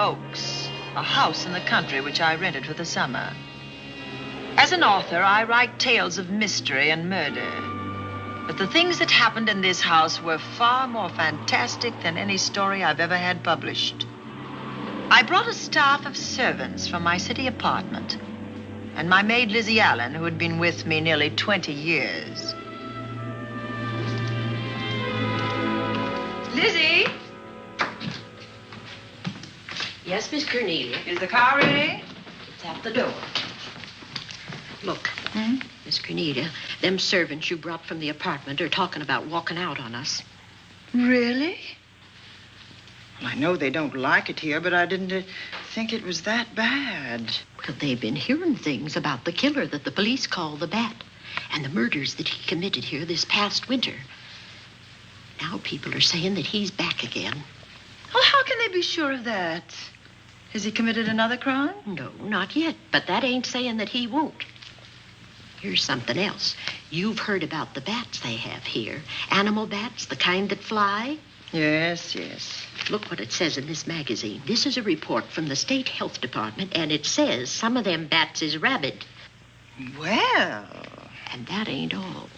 Oaks, a house in the country which I rented for the summer. As an author, I write tales of mystery and murder. But the things that happened in this house were far more fantastic than any story I've ever had published. I brought a staff of servants from my city apartment, and my maid Lizzie Allen, who had been with me nearly 20 years. Lizzie? Yes, Miss Cornelia. Is the car ready? It's at the door. Look, Miss Cornelia, them servants you brought from the apartment are talking about walking out on us. Really? Well, I know they don't like it here, but I didn't think it was that bad. Well, they've been hearing things about the killer that the police call the Bat and the murders that he committed here this past winter. Now people are saying that he's back again. Well, how can they be sure of that? Has he committed another crime? No, not yet, but that ain't saying that he won't. Here's something else. You've heard about the bats they have here. Animal bats, the kind that fly. Yes, yes. Look what it says in this magazine. This is a report from the State Health Department, and it says some of them bats is rabid. Well. And that ain't all.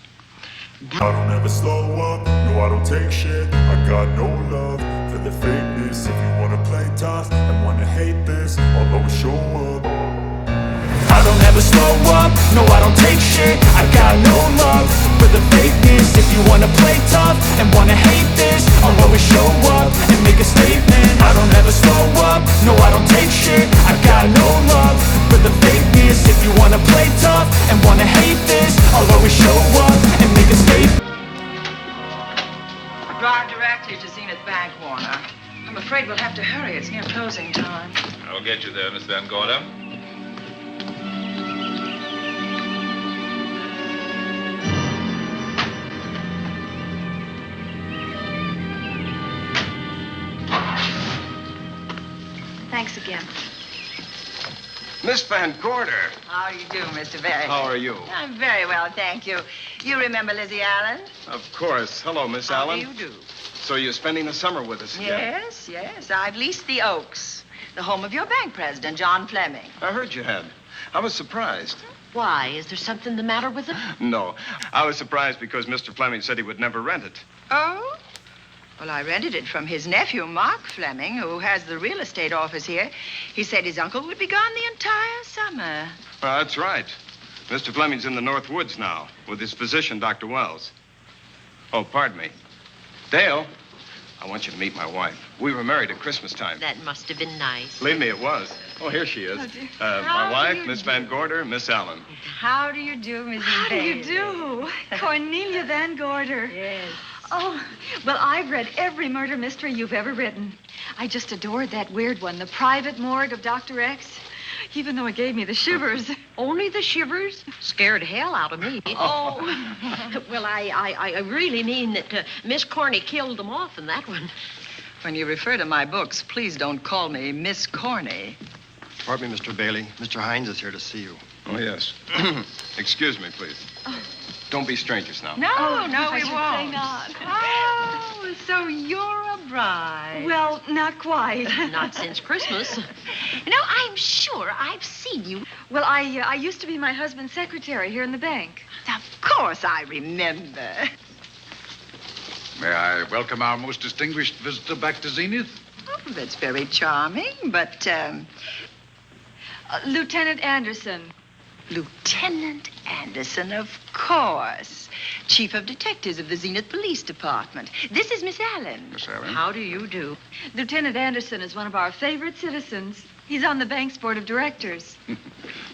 I don't ever slow up, no I don't take shit. I got no love for the fakeness. If you wanna play tough and wanna hate this, I'll always show up. I don't ever slow up, no I don't take shit. I got no love for the fakeness. If you wanna play tough and wanna hate this, I'll always show up and make a statement. I don't ever slow up, no I don't take shit. I got no love for the fakeness. If you wanna play tough and wanna hate this, I'll always show up and make a statement. Drive directly to Zenith Bank, Warner. I'm afraid we'll have to hurry. It's near closing time. I'll get you there, Miss Van Gorder. Thanks again. Miss Van Gorder. How do you do, Mr. Berry? How are you? I'm very well, thank you. You remember Lizzie Allen? Of course. Hello, Miss Allen. How do you do? So you're spending the summer with us again? Yes, yes. I've leased the Oaks, the home of your bank president, John Fleming. I heard you had. I was surprised. Why? Is there something the matter with it? No. I was surprised because Mr. Fleming said he would never rent it. Oh? Well, I rented it from his nephew, Mark Fleming, who has the real estate office here. He said his uncle would be gone the entire summer. Well, that's right. Mr. Fleming's in the North Woods now with his physician, Dr. Wells. Oh, pardon me. Dale, I want you to meet my wife. We were married at Christmas time. That must have been nice. Believe me, it was. Oh, here she is. Oh, dear. My How wife, do you Miss do? Van Gorder, Miss Allen. How do you do, Mrs. How do you Bailey? do? Cornelia Van Gorder. Yes. Oh, well, I've read every murder mystery you've ever written. I just adored that weird one, The Private Morgue of Dr. X, even though it gave me the shivers. Only the shivers? Scared hell out of me. Oh. Well, I really mean that Miss Corney killed them off in that one. When you refer to my books, please don't call me Miss Corney. Pardon me, Mr. Bailey. Mr. Hines is here to see you. Oh, yes. Excuse me, please. Don't be strangers now. No, Oh, no, I we should won't. say not. Oh, so you're a bride. Well, not quite. Not since Christmas. No, I'm sure I've seen you. Well, I used to be my husband's secretary here in the bank. Of course I remember. May I welcome our most distinguished visitor back to Zenith? Oh, that's very charming, but, Lieutenant Anderson. Lieutenant Anderson, of course. Chief of Detectives of the Zenith Police Department. This is Miss Allen. Miss Allen? How do you do? Lieutenant Anderson is one of our favorite citizens. He's on the bank's board of directors.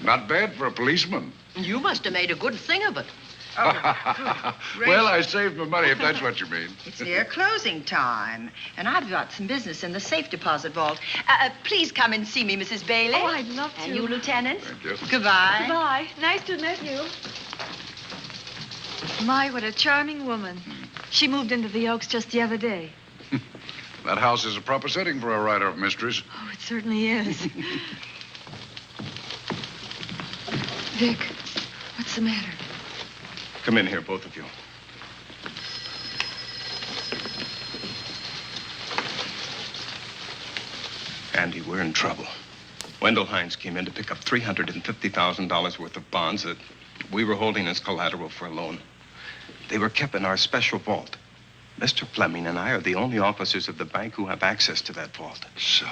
Not bad for a policeman. You must have made a good thing of it. Well, I saved my money, if that's what you mean. It's near closing time, and I've got some business in the safe deposit vault. Please come and see me, Mrs. Bailey. Oh, I'd love to. And you, Lieutenant. Thank you. Goodbye. Goodbye. Nice to meet you. My, what a charming woman. She moved into the Oaks just the other day. That house is a proper setting for a writer of mysteries. Oh, it certainly is. Vic, what's the matter? Come in here, both of you. Andy, we're in trouble. Wendell Hines came in to pick up $350,000 worth of bonds that we were holding as collateral for a loan. They were kept in our special vault. Mr. Fleming and I are the only officers of the bank who have access to that vault. So?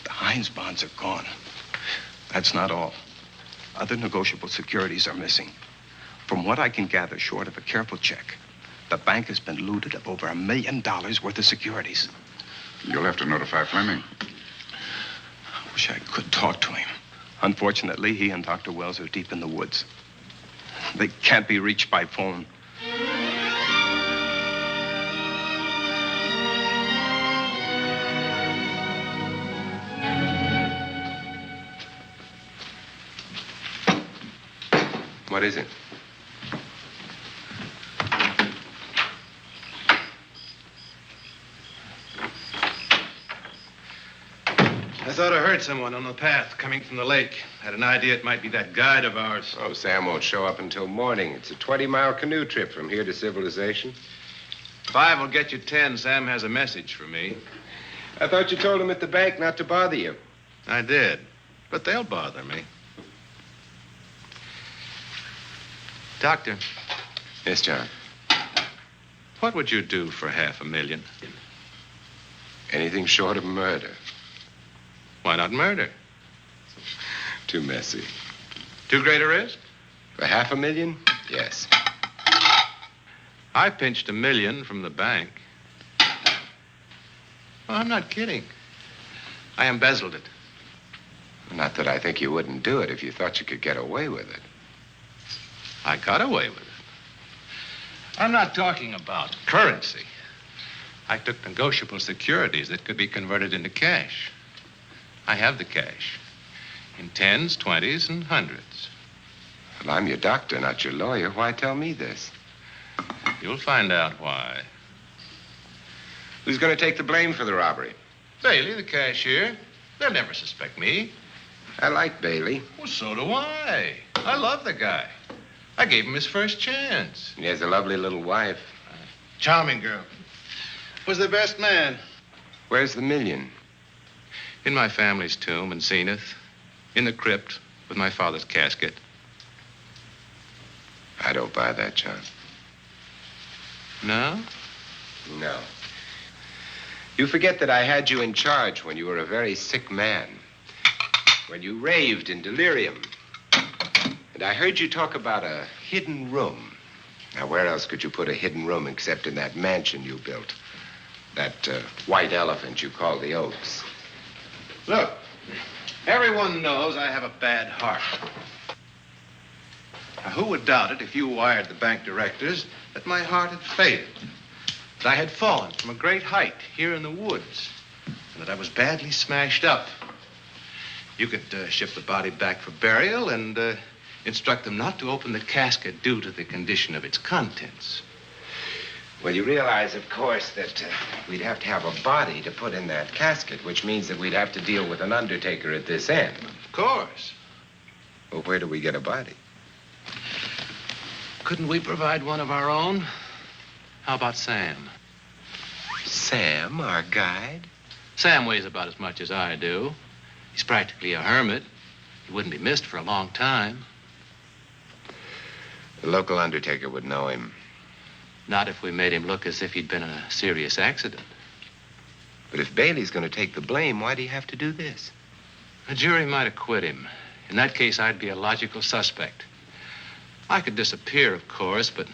The Hines bonds are gone. That's not all. Other negotiable securities are missing. From what I can gather, short of a careful check, the bank has been looted of over $1 million worth of securities. You'll have to notify Fleming. I wish I could talk to him. Unfortunately, he and Dr. Wells are deep in the woods. They can't be reached by phone. What is it? I thought I heard someone on the path coming from the lake. Had an idea it might be that guide of ours. Oh, Sam won't show up until morning. It's a 20-mile canoe trip from here to civilization. 5 will get you 10. Sam has a message for me. I thought you told him at the bank not to bother you. I did, but they'll bother me. Doctor. Yes, John. What would you do for $500,000? Anything short of murder. Why not murder? Too messy. Too great a risk? For $500,000? Yes. I pinched $1 million from the bank. Well, I'm not kidding. I embezzled it. Not that I think you wouldn't do it if you thought you could get away with it. I got away with it. I'm not talking about currency. I took negotiable securities that could be converted into cash. I have the cash in 10s, 20s, and 100s. Well, I'm your doctor, not your lawyer. Why tell me this? You'll find out why. Who's going to take the blame for the robbery? Bailey, the cashier. They'll never suspect me. I like Bailey. Well, so do I. I love the guy. I gave him his first chance. He has a lovely little wife. Charming girl. Was the best man. Where's the $1 million? In my family's tomb in Zenith. In the crypt with my father's casket. I don't buy that, John. No? No. You forget that I had you in charge when you were a very sick man. When you raved in delirium. And I heard you talk about a hidden room. Now, where else could you put a hidden room except in that mansion you built? That white elephant you call the Oaks. Look, everyone knows I have a bad heart. Now, who would doubt it if you wired the bank directors that my heart had failed? That I had fallen from a great height here in the woods. And that I was badly smashed up. You could ship the body back for burial and instruct them not to open the casket due to the condition of its contents. Well, you realize, of course, that we'd have to have a body to put in that casket, which means that we'd have to deal with an undertaker at this end. Of course. Well, where do we get a body? Couldn't we provide one of our own? How about Sam? Sam, our guide? Sam weighs about as much as I do. He's practically a hermit. He wouldn't be missed for a long time. The local undertaker would know him. Not if we made him look as if he'd been in a serious accident. But if Bailey's going to take the blame, why'd he have to do this? A jury might acquit him. In that case, I'd be a logical suspect. I could disappear, of course, but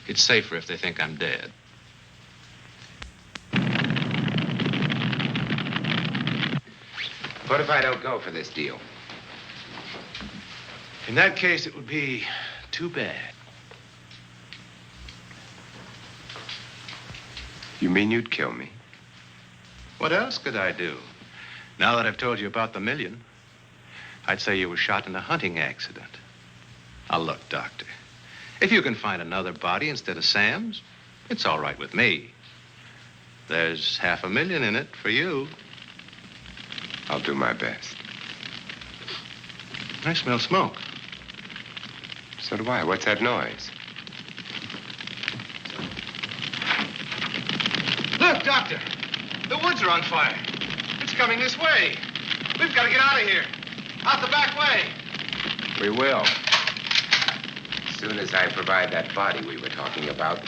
it's safer if they think I'm dead. What if I don't go for this deal? In that case, it would be too bad. You mean you'd kill me? What else could I do? Now that I've told you about the $1 million, I'd say you were shot in a hunting accident. Now, look, Doctor, if you can find another body instead of Sam's, it's all right with me. There's $500,000 in it for you. I'll do my best. I smell smoke. So do I. What's that noise? Look, Doctor, the woods are on fire. coming this way. We've got to get out of here. Out the back way. We will. As soon as I provide that body we were talking about.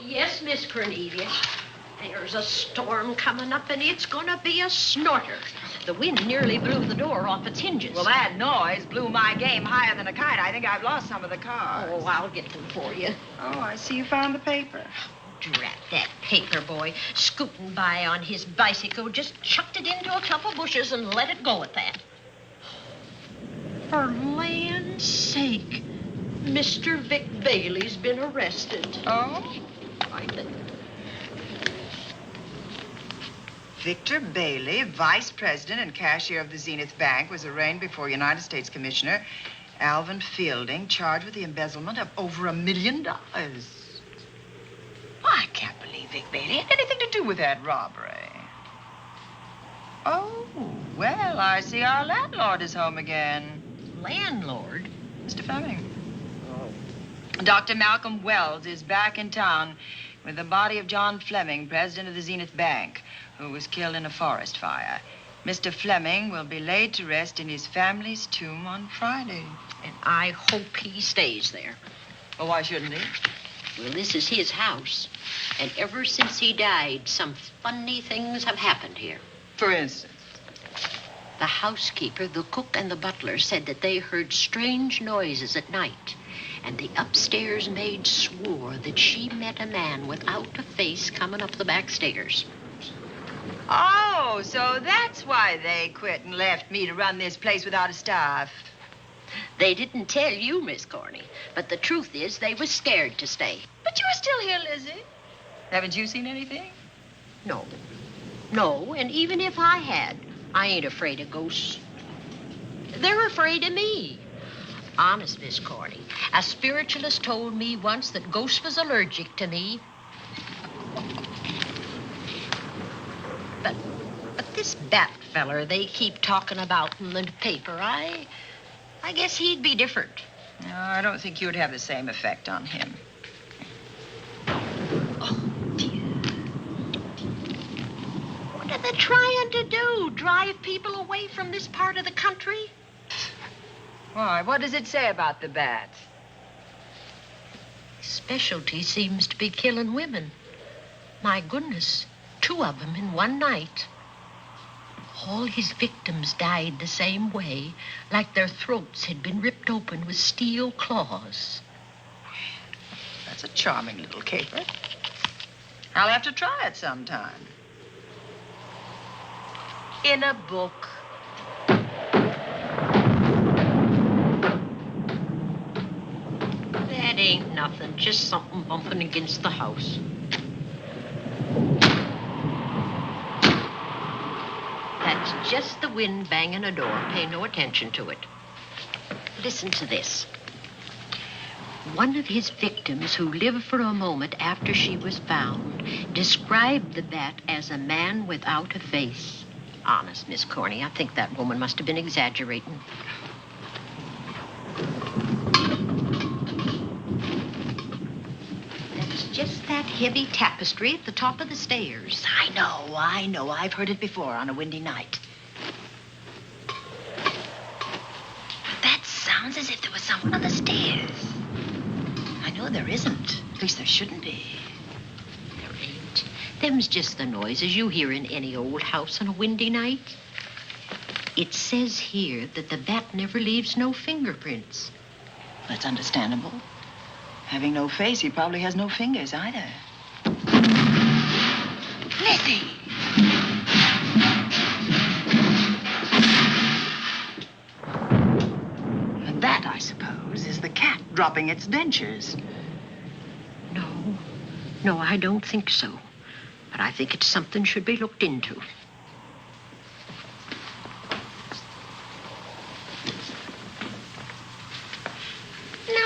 Yes, Miss Cornelia. There's a storm coming up, and it's gonna be a snorter. The wind nearly blew the door off its hinges. Well, that noise blew my game higher than a kite. I think I've lost some of the cars. Oh, I'll get them for you. Oh, I see you found the paper. Drat that paper boy, scooting by on his bicycle, just chucked it into a clump of bushes and let it go at that. For land's sake, Mr. Vic Bailey's been arrested. Oh? I think. Victor Bailey, vice president and cashier of the Zenith Bank, was arraigned before United States Commissioner Alvin Fielding, charged with the embezzlement of over $1 million. I can't believe Vic Bailey had anything to do with that robbery. Oh, well, I see our landlord is home again. Landlord? Mr. Fleming. Dr. Malcolm Wells is back in town with the body of John Fleming, president of the Zenith Bank, who was killed in a forest fire. Mr. Fleming will be laid to rest in his family's tomb on Friday. And I hope he stays there. Well, why shouldn't he? Well, this is his house. And ever since he died, some funny things have happened here. For instance? The housekeeper, the cook, and the butler said that they heard strange noises at night. And the upstairs maid swore that she met a man without a face coming up the back stairs. Oh, so that's why they quit and left me to run this place without a staff. They didn't tell you, Miss Corney, but the truth is they were scared to stay. But you're still here, Lizzie. Haven't you seen anything? No. No, and even if I had, I ain't afraid of ghosts. They're afraid of me. Honest, Miss Corney, a spiritualist told me once that ghosts was allergic to me. But this Bat feller they keep talking about in the paper, I guess he'd be different. No, I don't think you'd have the same effect on him. Oh, dear. What are they trying to do? Drive people away from this part of the country? Why, what does it say about the bats? His specialty seems to be killing women. My goodness, 2 of them in one night. All his victims died the same way, like their throats had been ripped open with steel claws. That's a charming little caper. I'll have to try it sometime. In a book. That ain't nothing, just something bumping against the house. That's just the wind banging a door. Pay no attention to it. Listen to this. One of his victims, who lived for a moment after she was found, described the bat as a man without a face. Honest, Miss Corney, I think that woman must have been exaggerating. That's just that heavy tapestry at the top of the stairs. I know. I've heard it before on a windy night. But that sounds as if there was someone on the stairs. I know there isn't. At least there shouldn't be. There ain't. Them's just the noises you hear in any old house on a windy night. It says here that the bat never leaves no fingerprints. That's understandable. Having no face, he probably has no fingers either. Lizzie! And that, I suppose, is the cat dropping its dentures. No, I don't think so. But I think it's something should be looked into.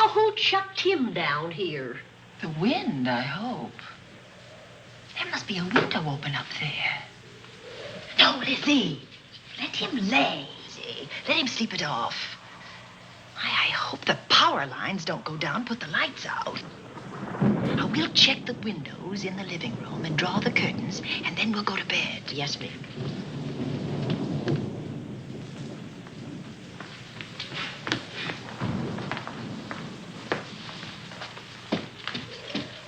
Now, who chucked him down here? The wind, I hope. There must be a window open up there. No, Lizzie. Let him lay. Let him sleep it off. I hope the power lines don't go down, put the lights out. Now, we'll check the windows in the living room and draw the curtains, and then we'll go to bed. Yes, ma'am.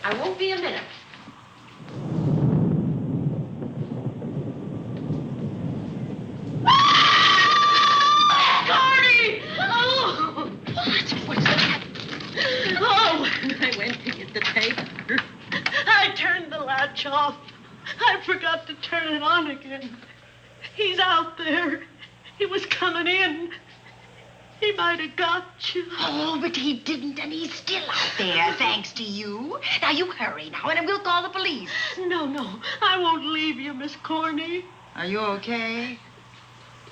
I won't be a minute. Gordy! Oh! What's that? Oh, when I went to get the paper, I turned the latch off. I forgot to turn it on again. He's out there. He was coming in. He might have got you. Oh, but he didn't, and he's still out there, thanks to you. Now, you hurry now, and we'll call the police. No, I won't leave you, Miss Corney. Are you okay?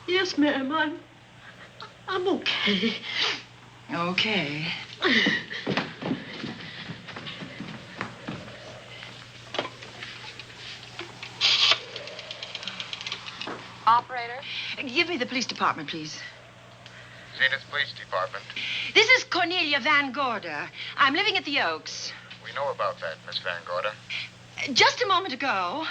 Yes, ma'am, I'm okay. Okay. Operator? Give me the police department, please. Zenith Police Department. This is Cornelia Van Gorder. I'm living at the Oaks. We know about that, Miss Van Gorder. Just a moment ago,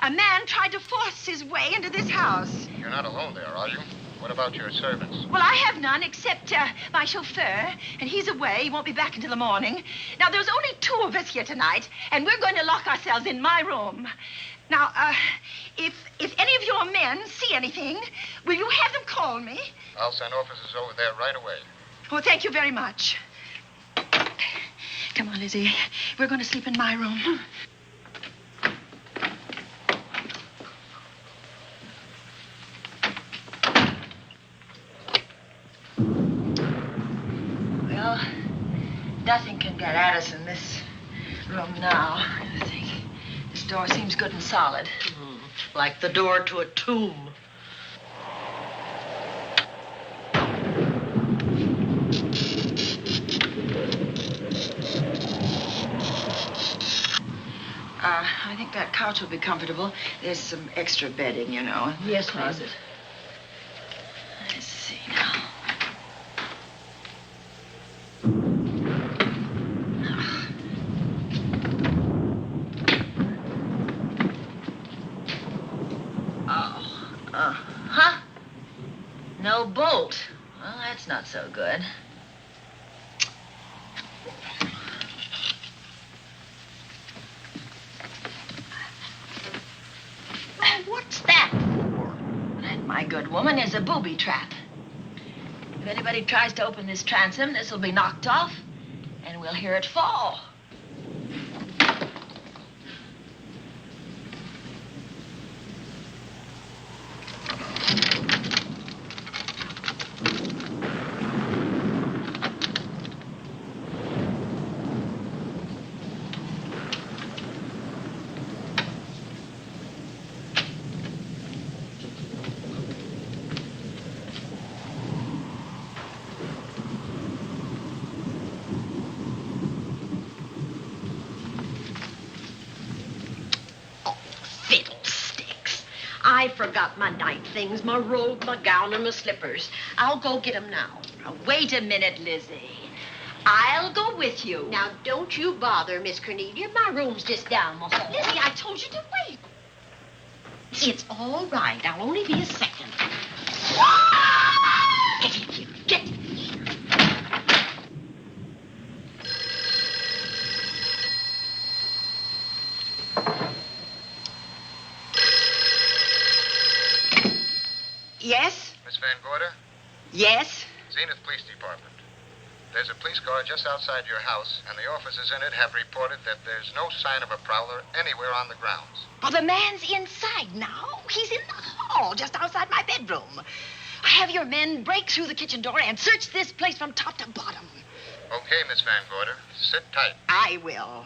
a man tried to force his way into this house. You're not alone there, are you? What about your servants? Well, I have none except my chauffeur, and he's away. He won't be back until the morning. Now, there's only 2 of us here tonight, and we're going to lock ourselves in my room. Now, if any of your men see anything, will you have them call me? I'll send officers over there right away. Oh, thank you very much. Come on, Lizzie. We're going to sleep in my room. Well, nothing can get at us in this room now, I think. This door seems good and solid. Like the door to a tomb. I think that couch will be comfortable. There's some extra bedding, you know. Yes, closet. Let's see now. Huh? No bolt. Well, that's not so good. What's that for? That, my good woman, is a booby trap. If anybody tries to open this transom, this will be knocked off, and we'll hear it fall. I forgot my night things, my robe, my gown, and my slippers. I'll go get them now. Now, wait a minute, Lizzie. I'll go with you. Now, don't you bother, Miss Cornelia. My room's just down the hall. Lizzie, I told you to wait. It's all right. I'll only be a second. Get in here. Get in here. Yes? Miss Van Gorder? Yes? Zenith Police Department. There's a police car just outside your house, and the officers in it have reported that there's no sign of a prowler anywhere on the grounds. Well, the man's inside now. He's in the hall, just outside my bedroom. Have your men break through the kitchen door and search this place from top to bottom. Okay, Miss Van Gorder. Sit tight. I will.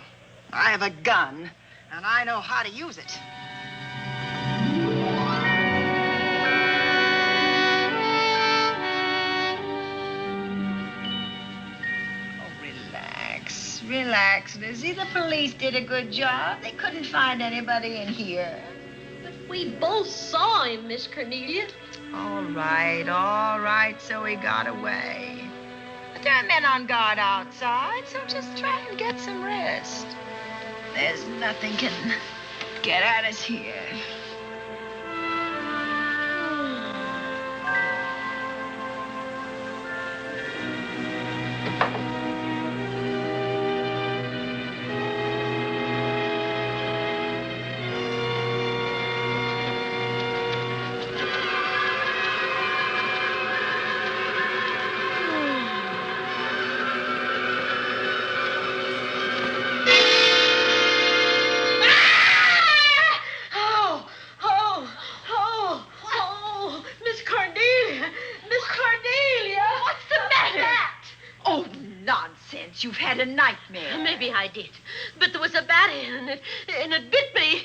I have a gun, and I know how to use it. relax, Lizzie. The police did a good job. They couldn't find anybody in here. But we both saw him, Miss Cornelia. All right, so he got away. But there are men on guard outside, so just try and get some rest. There's nothing can get at us here. You've had a nightmare. Maybe I did. But there was a bat and it bit me.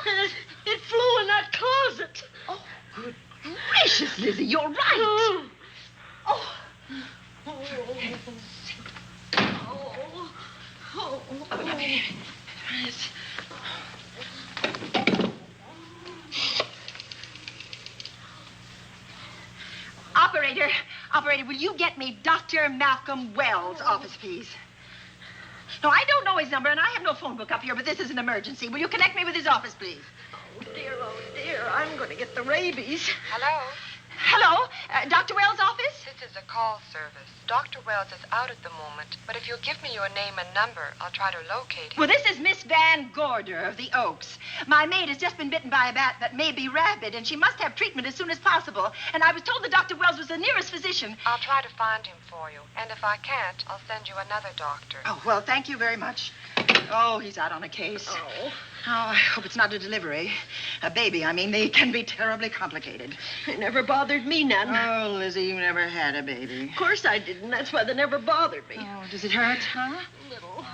And it flew in that closet. Oh, good gracious, Lizzie, you're right. Oh. Yes. Operator, will you get me Dr. Malcolm Wells' office, please? No, I don't know his number, and I have no phone book up here, but this is an emergency. Will you connect me with his office, please? Oh, dear, I'm going to get the rabies. Hello? Hello? Dr. Wells' office? This is a call service. Dr. Wells is out at the moment, but if you'll give me your name and number, I'll try to locate him. Well, this is Miss Van Gorder of the Oaks. My maid has just been bitten by a bat that may be rabid, and she must have treatment as soon as possible. And I was told that Dr. Wells was the nearest physician. I'll try to find him for you, and if I can't, I'll send you another doctor. Oh, well, thank you very much. Oh, he's out on a case. Oh. Oh, I hope it's not a delivery. A baby, I mean. They can be terribly complicated. It never bothered me none. Oh, Lizzie, you never had a baby. Of course I didn't. That's why they never bothered me. Oh, does it hurt, huh? A little.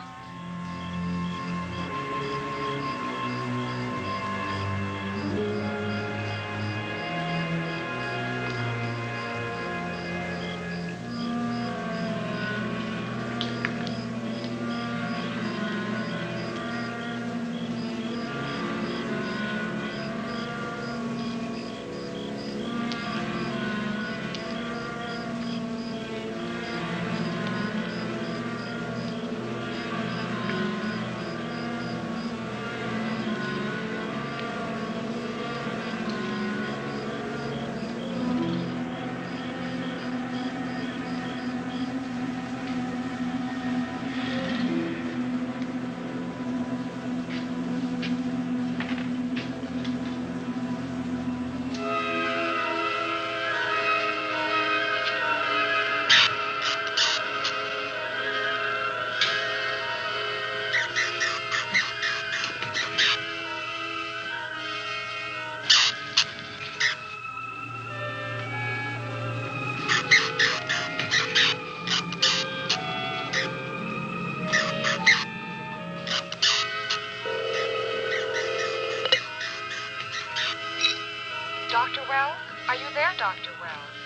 Dr. Wells? Are you there, Dr. Wells?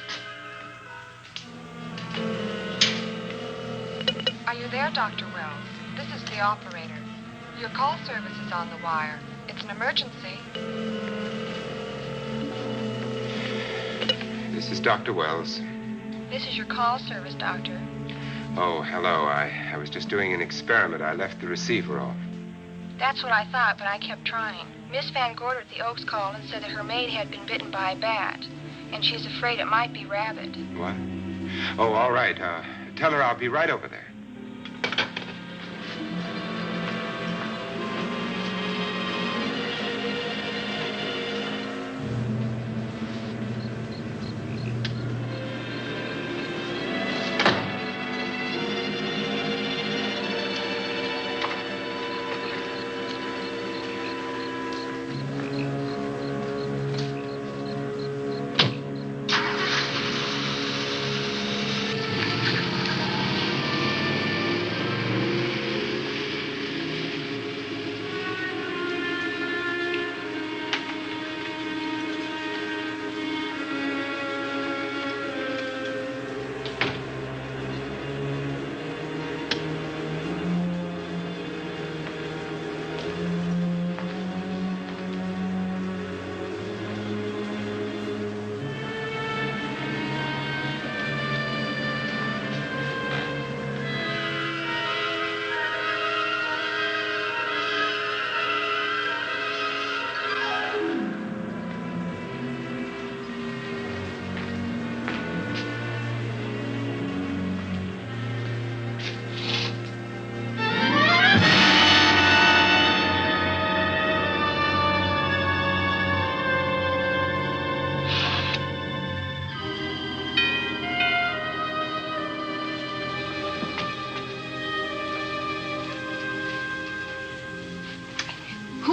Are you there, Dr. Wells? This is the operator. Your call service is on the wire. It's an emergency. This is Dr. Wells. This is your call service, Doctor. Oh, hello. I was just doing an experiment. I left the receiver off. That's what I thought, but I kept trying. Miss Van Gorder at the Oaks called and said that her maid had been bitten by a bat, and she's afraid it might be rabid. What? Oh, all right. Tell her I'll be right over there.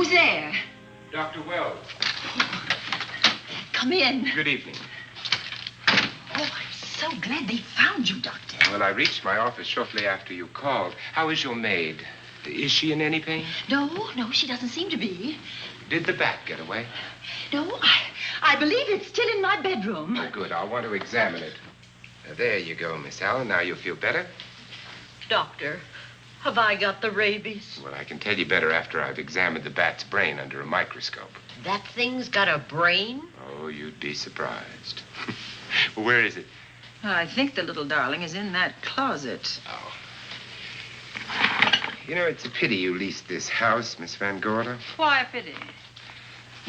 Who's there? Dr. Wells. Come in. Good evening. Oh, I'm so glad they found you, Doctor. Well, I reached my office shortly after you called. How is your maid? Is she in any pain? No, she doesn't seem to be. Did the bat get away? No, I believe it's still in my bedroom. Oh, good. I'll want to examine it. There you go, Miss Allen. Now you feel better? Doctor, have I got the rabies? Well, I can tell you better after I've examined the bat's brain under a microscope. That thing's got a brain? Oh, you'd be surprised. Well, where is it? I think the little darling is in that closet. Oh. You know, it's a pity you leased this house, Miss Van Gorder. Why a pity?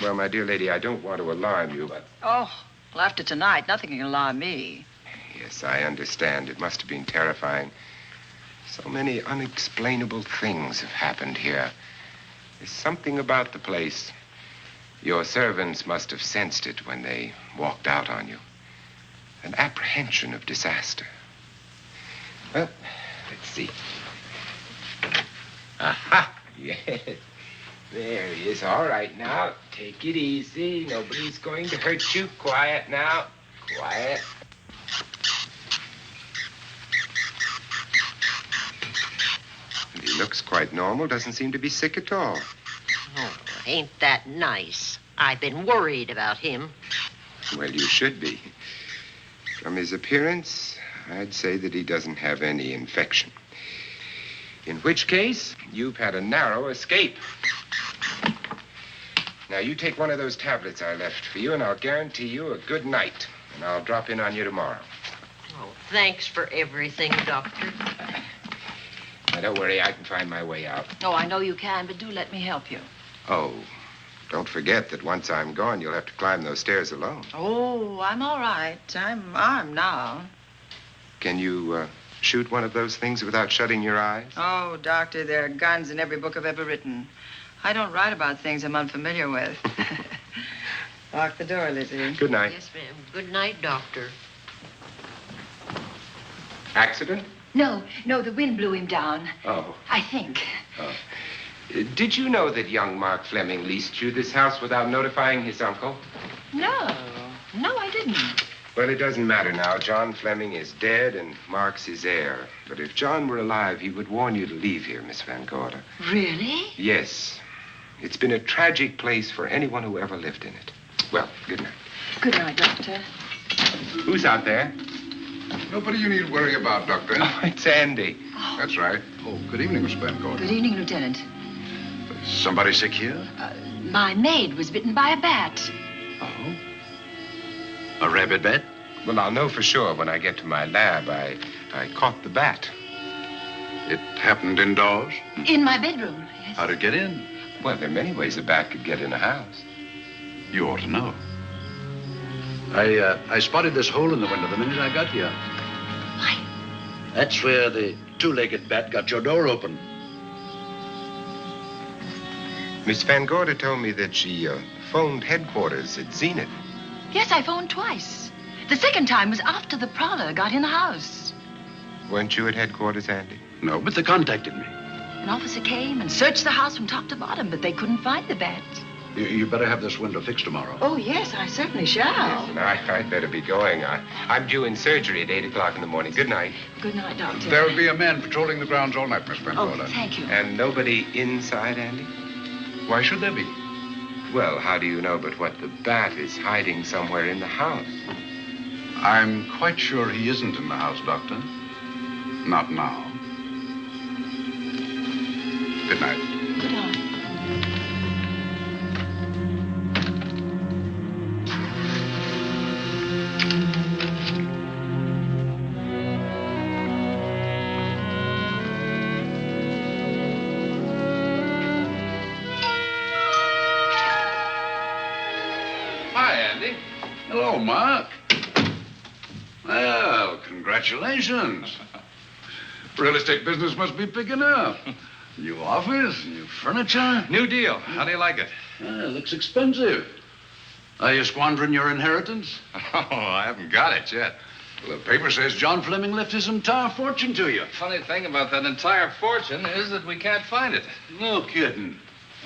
Well, my dear lady, I don't want to alarm you, but... Oh, well, after tonight, nothing can alarm me. Yes, I understand. It must have been terrifying. So many unexplainable things have happened here. There's something about the place. Your servants must have sensed it when they walked out on you. An apprehension of disaster. Well, let's see. Aha! Yes. There he is. All right, now. Take it easy. Nobody's going to hurt you. Quiet now. Quiet. And he looks quite normal. Doesn't seem to be sick at all. Oh, ain't that nice? I've been worried about him. Well, you should be. From his appearance, I'd say that he doesn't have any infection. In which case, you've had a narrow escape. Now, you take one of those tablets I left for you, and I'll guarantee you a good night. And I'll drop in on you tomorrow. Oh, thanks for everything, Doctor. Now, don't worry, I can find my way out. Oh, I know you can, but do let me help you. Oh, don't forget that once I'm gone, you'll have to climb those stairs alone. Oh, I'm all right. I'm armed now. Can you shoot one of those things without shutting your eyes? Oh, Doctor, there are guns in every book I've ever written. I don't write about things I'm unfamiliar with. Lock the door, Lizzie. Good night. Yes, ma'am. Good night, Doctor. Accident? No, the wind blew him down. Oh. I think. Oh. Did you know that young Mark Fleming leased you this house without notifying his uncle? No, I didn't. Well, it doesn't matter now. John Fleming is dead, and Mark's his heir. But if John were alive, he would warn you to leave here, Miss Van Gorder. Really? Yes. It's been a tragic place for anyone who ever lived in it. Well, good night. Good night, Doctor. Who's out there? Nobody you need worry about, Doctor. Oh, it's Andy. Oh. That's right. Oh, good evening, Miss Van Gorder. Good evening, Lieutenant. Somebody sick here? My maid was bitten by a bat. Oh? A rabid bat? Well, I'll know for sure when I get to my lab. I caught the bat. It happened indoors? In my bedroom, yes. How'd it get in? Well, there are many ways a bat could get in a house. You ought to know. I spotted this hole in the window the minute I got here. Why? That's where the two-legged bat got your door open. Miss Van Gorder told me that she phoned headquarters at Zenith. Yes, I phoned twice. The second time was after the prowler got in the house. Weren't you at headquarters, Andy? No, but they contacted me. An officer came and searched the house from top to bottom, but they couldn't find the bat. You better have this window fixed tomorrow. Oh, yes, I certainly shall. Listen, I'd better be going. I'm due in surgery at 8 o'clock in the morning. Good night. Good night, Doctor. There'll be a man patrolling the grounds all night, Miss Van Oh, Gorder. thank you. And nobody inside, Andy? Why should there be? Well, how do you know but what the bat is hiding somewhere in the house? I'm quite sure he isn't in the house, Doctor. Not now. Good night. Good night. Hi, Andy. Hello, Mark. Well, congratulations. Real estate business must be picking up. New office, new furniture. New deal. How do you like it? Looks expensive. Are you squandering your inheritance? Oh, I haven't got it yet. Well, the paper says John Fleming left his entire fortune to you. Funny thing about that entire fortune is that we can't find it. No kidding.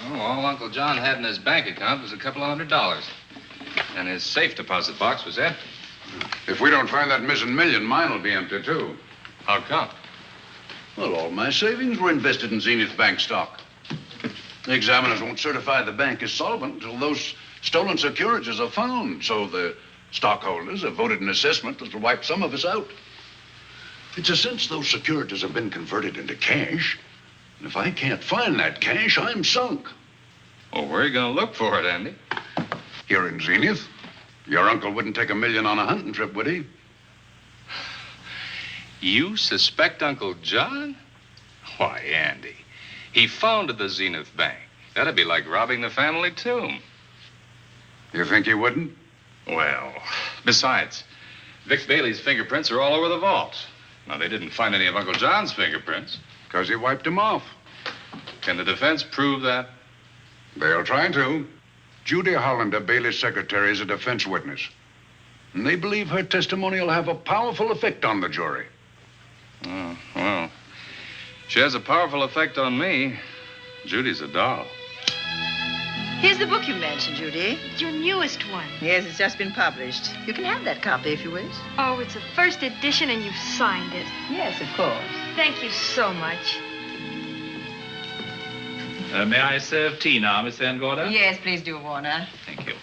Oh, all Uncle John had in his bank account was a couple of $100. And his safe deposit box was empty. If we don't find that missing million, mine will be empty, too. How come? Well, all my savings were invested in Zenith Bank stock. The examiners won't certify the bank is solvent until those stolen securities are found. So the stockholders have voted an assessment that'll wipe some of us out. It's a since those securities have been converted into cash. And if I can't find that cash, I'm sunk. Well, where are you going to look for it, Andy? Here in Zenith. Your uncle wouldn't take $1 million on a hunting trip, would he? You suspect Uncle John? Why, Andy, he founded the Zenith Bank. That'd be like robbing the family tomb. You think he wouldn't? Well, besides, Vic Bailey's fingerprints are all over the vault. Now, they didn't find any of Uncle John's fingerprints. Because he wiped them off. Can the defense prove that? They'll try to. Judy Hollander, Bailey's secretary, is a defense witness. And they believe her testimony will have a powerful effect on the jury. Oh, well, she has a powerful effect on me. Judy's a doll. Here's the book you mentioned, Judy. It's your newest one. Yes, it's just been published. You can have that copy if you wish. Oh, it's a first edition and you've signed it. Yes, of course. Thank you so much. May I serve tea now, Miss Van Gorder? Yes, please do, Warner. Thank you.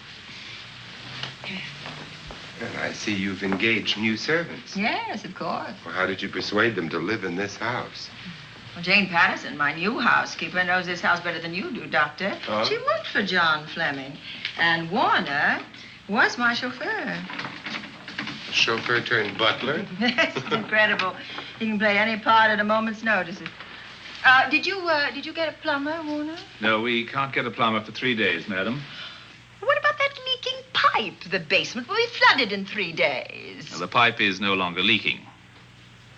Well, I see you've engaged new servants. Yes, of course. Well, how did you persuade them to live in this house? Well, Jane Patterson, my new housekeeper, knows this house better than you do, Doctor. Oh? She worked for John Fleming. And Warner was my chauffeur. Chauffeur turned butler? Yes, it's incredible. He can play any part at a moment's notice. Did you get a plumber, Warner? No, we can't get a plumber for 3 days, madam. What about that leaking pipe? The basement will be flooded in 3 days. Well, the pipe is no longer leaking.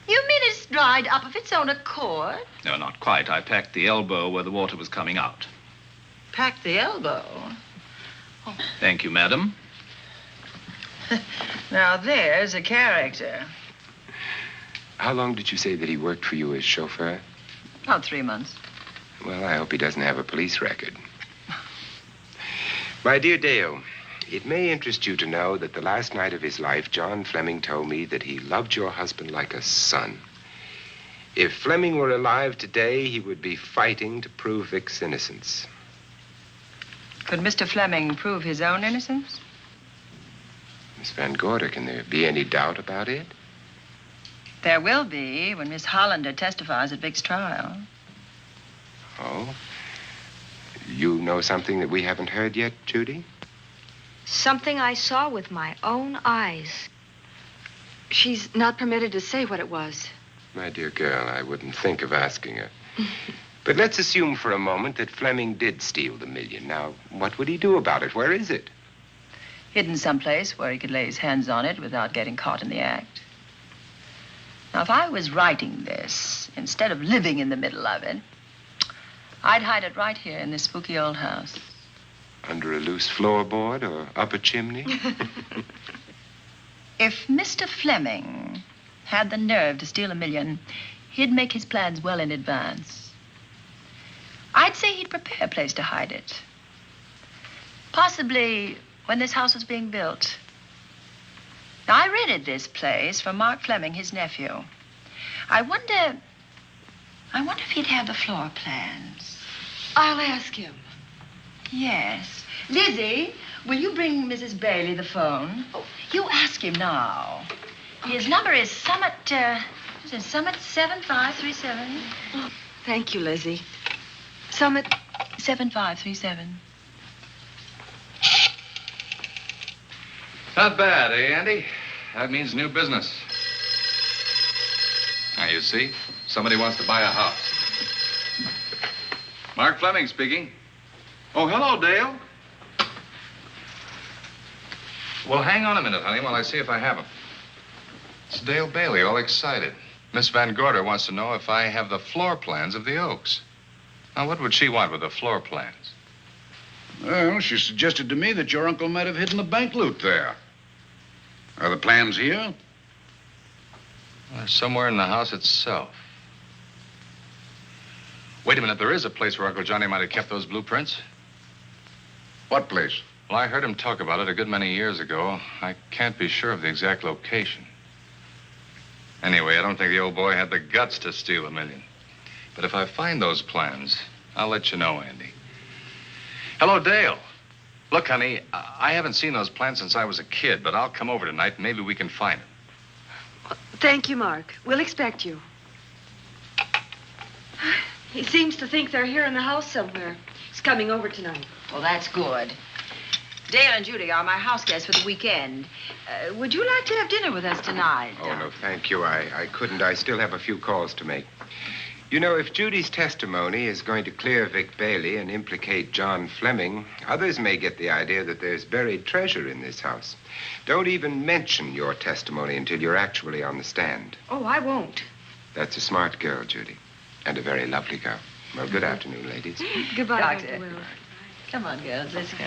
You mean it's dried up of its own accord? No, not quite. I packed the elbow where the water was coming out. Packed the elbow? Oh. Thank you, madam. Now, there's a character. How long did you say that he worked for you as chauffeur? About 3 months. Well, I hope he doesn't have a police record. My dear Dale, it may interest you to know that the last night of his life, John Fleming told me that he loved your husband like a son. If Fleming were alive today, he would be fighting to prove Vic's innocence. Could Mr. Fleming prove his own innocence? Miss Van Gorder, can there be any doubt about it? There will be when Miss Hollander testifies at Vic's trial. Oh? You know something that we haven't heard yet, Judy? Something I saw with my own eyes. She's not permitted to say what it was. My dear girl, I wouldn't think of asking her. But let's assume for a moment that Fleming did steal the $1 million. Now, what would he do about it? Where is it? Hidden someplace where he could lay his hands on it without getting caught in the act. Now, if I was writing this, instead of living in the middle of it, I'd hide it right here in this spooky old house. Under a loose floorboard or up a chimney? If Mr. Fleming had the nerve to steal $1 million, he'd make his plans well in advance. I'd say he'd prepare a place to hide it. Possibly when this house was being built. Now, I rented this place from Mark Fleming, his nephew. I wonder if he'd have the floor plans. I'll ask him. Yes. Lizzie, will you bring Mrs. Bailey the phone? Oh, you ask him now. Okay. His number is Summit 7537. Oh, thank you, Lizzie. Summit 7537. Not bad, eh, Andy? That means new business. Now, you see, somebody wants to buy a house. Mark Fleming speaking. Oh, hello, Dale. Well, hang on a minute, honey, while I see if I have him. It's Dale Bailey, all excited. Miss Van Gorder wants to know if I have the floor plans of the Oaks. Now, what would she want with the floor plans? Well, she suggested to me that your uncle might have hidden the bank loot there. Are the plans here? Somewhere in the house itself. Wait a minute, there is a place where Uncle Johnny might have kept those blueprints. What place? Well, I heard him talk about it a good many years ago. I can't be sure of the exact location. Anyway, I don't think the old boy had the guts to steal $1 million. But if I find those plans, I'll let you know, Andy. Hello, Dale. Look, honey, I haven't seen those plans since I was a kid, but I'll come over tonight and maybe we can find them. Thank you, Mark. We'll expect you. He seems to think they're here in the house somewhere. He's coming over tonight. Well, that's good. Dale and Judy are my house guests for the weekend. Would you like to have dinner with us tonight? Oh, no, thank you. I couldn't. I still have a few calls to make. You know, if Judy's testimony is going to clear Vic Bailey and implicate John Fleming, others may get the idea that there's buried treasure in this house. Don't even mention your testimony until you're actually on the stand. Oh, I won't. That's a smart girl, Judy, and a very lovely girl. Well, good afternoon, ladies. Goodbye, Doctor. Dr. Will. Come on, girls, let's go.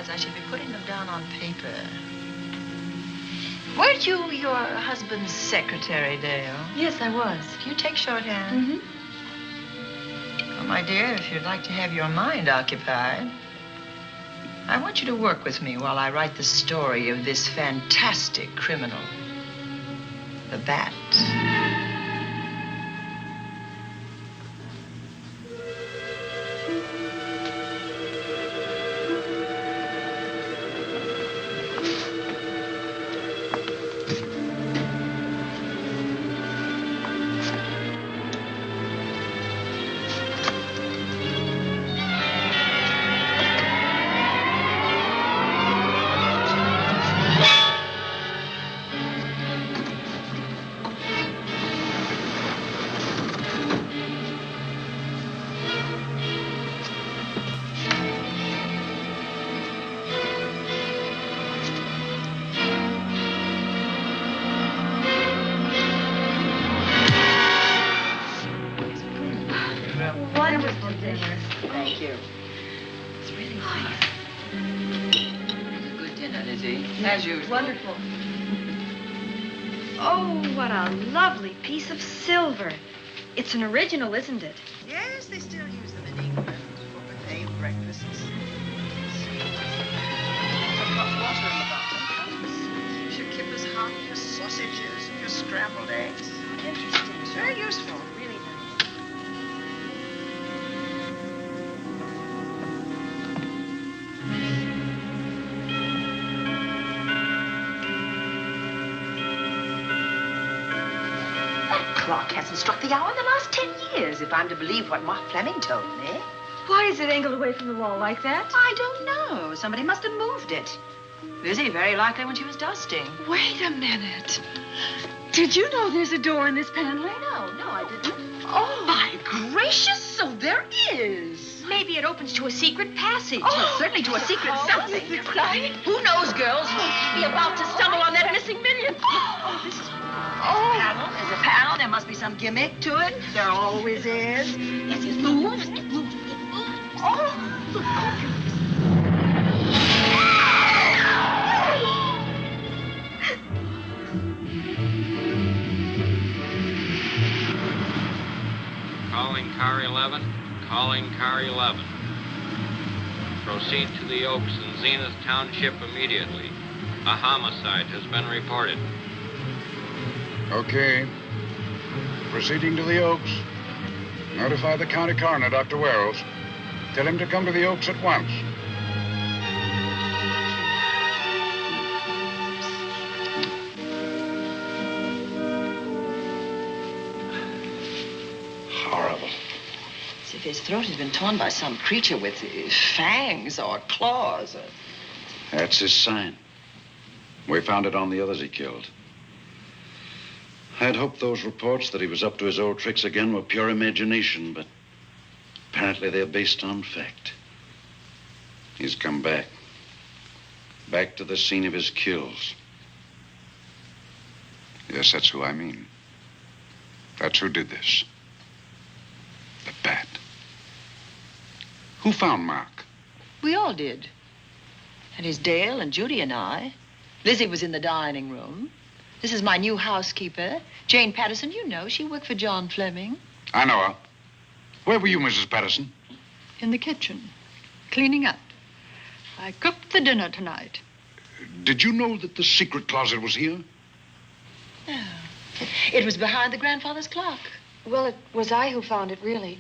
I should be putting them down on paper. Weren't you your husband's secretary, Dale? Yes, I was. Do you take shorthand? Mm-hmm. Well, my dear, if you'd like to have your mind occupied, I want you to work with me while I write the story of this fantastic criminal, the Bat. Wonderful. Oh, what a lovely piece of silver. It's an original, isn't it? Yes, they still use them in England for buffet breakfasts. Some hot water in the bottom. You should keep as hot your sausages and your scrambled eggs. Interesting. It's very useful. Really nice. Clock hasn't struck the hour in the last 10 years, if I'm to believe what Mark Fleming told me. Why is it angled away from the wall like that? I don't know. Somebody must have moved it. Busy, very likely, when she was dusting. Wait a minute. Did you know there's a door in this paneling? No, I didn't. Oh, my gracious, so there is. Maybe it opens to a secret passage. Oh, certainly to a secret something. Right? Who knows, girls? Be about to stumble on that missing million. Oh, this is... There's a panel. There must be some gimmick to it. There always is. Yes, it moves. It moves. It moves. Calling car 11. Calling car 11. Proceed to the Oaks in Zenith Township immediately. A homicide has been reported. Okay. Proceeding to the Oaks. Notify the county coroner, Dr. Wells. Tell him to come to the Oaks at once. His throat has been torn by some creature with fangs or claws. That's his sign. We found it on the others he killed. I'd hoped those reports that he was up to his old tricks again were pure imagination, but apparently they're based on fact. He's come back. Back to the scene of his kills. Yes, that's who I mean. That's who did this. The bat. Who found Mark? We all did. And his Dale and Judy and I. Lizzie was in the dining room. This is my new housekeeper, Jane Patterson. You know, she worked for John Fleming. I know her. Where were you, Mrs. Patterson? In the kitchen, cleaning up. I cooked the dinner tonight. Did you know that the secret closet was here? No. It was behind the grandfather's clock. Well, it was I who found it, really.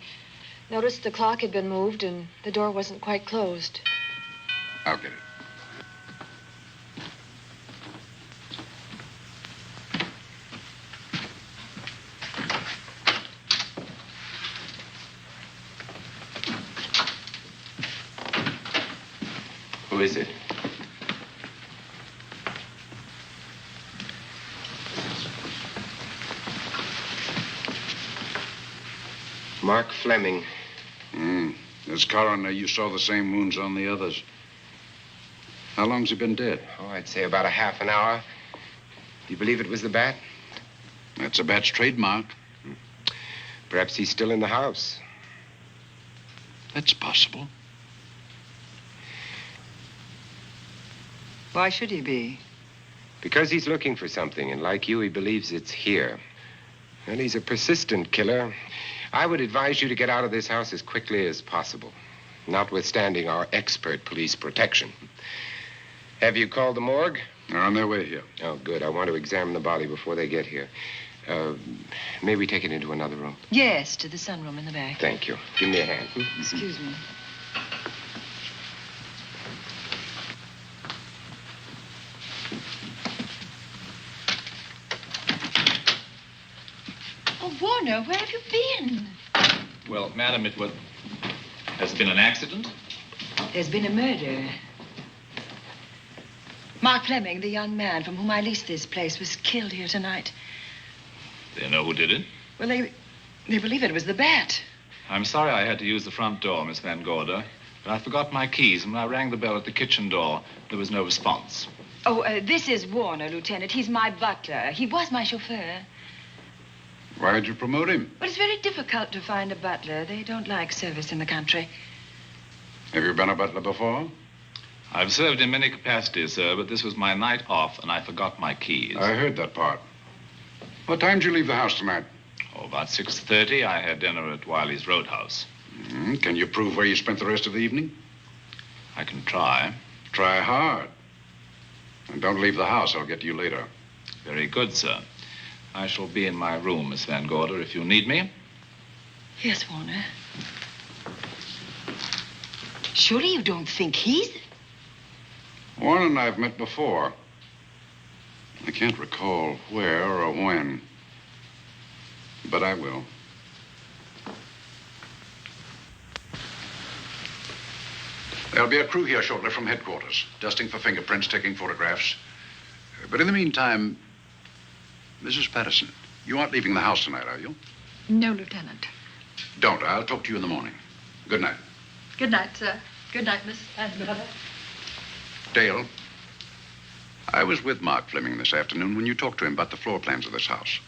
Noticed the clock had been moved and the door wasn't quite closed. I'll get it. Who is it? Mark Fleming. As coroner, you saw the same wounds on the others. How long's he been dead? Oh, I'd say about a half an hour. Do you believe it was the bat? That's a bat's trademark. Perhaps he's still in the house. That's possible. Why should he be? Because he's looking for something, and like you, he believes it's here. And he's a persistent killer. I would advise you to get out of this house as quickly as possible, notwithstanding our expert police protection. Have you called the morgue? They're on their way here. Oh, good. I want to examine the body before they get here. May we take it into another room? Yes, to the sunroom in the back. Thank you. Give me a hand. Excuse me. Oh, Warner, where have you been? Well, madam, has been an accident? There's been a murder. Mark Fleming, the young man from whom I leased this place, was killed here tonight. They know who did it? Well, they believe it was the bat. I'm sorry I had to use the front door, Miss Van Gorder, but I forgot my keys, and when I rang the bell at the kitchen door, there was no response. Oh, this is Warner, Lieutenant. He's my butler. He was my chauffeur. Why'd you promote him? But it's very difficult to find a butler. They don't like service in the country. Have you been a butler before? I've served in many capacities, sir, but this was my night off, and I forgot my keys. I heard that part. What time did you leave the house tonight? Oh, about 6:30. I had dinner at Wiley's Roadhouse. Can you prove where you spent the rest of the evening? I can try. Try hard. And don't leave the house. I'll get to you later. Very good, sir. I shall be in my room, Miss Van Gorder, if you need me. Yes, Warner. Surely you don't think he's... Warren and I have met before. I can't recall where or when, but I will. There'll be a crew here shortly from headquarters, dusting for fingerprints, taking photographs. But in the meantime, Mrs. Patterson, you aren't leaving the house tonight, are you? No, Lieutenant. Don't. I'll talk to you in the morning. Good night. Good night, sir. Good night, Miss Van Gorder. Dale, I was with Mark Fleming this afternoon when you talked to him about the floor plans of this house.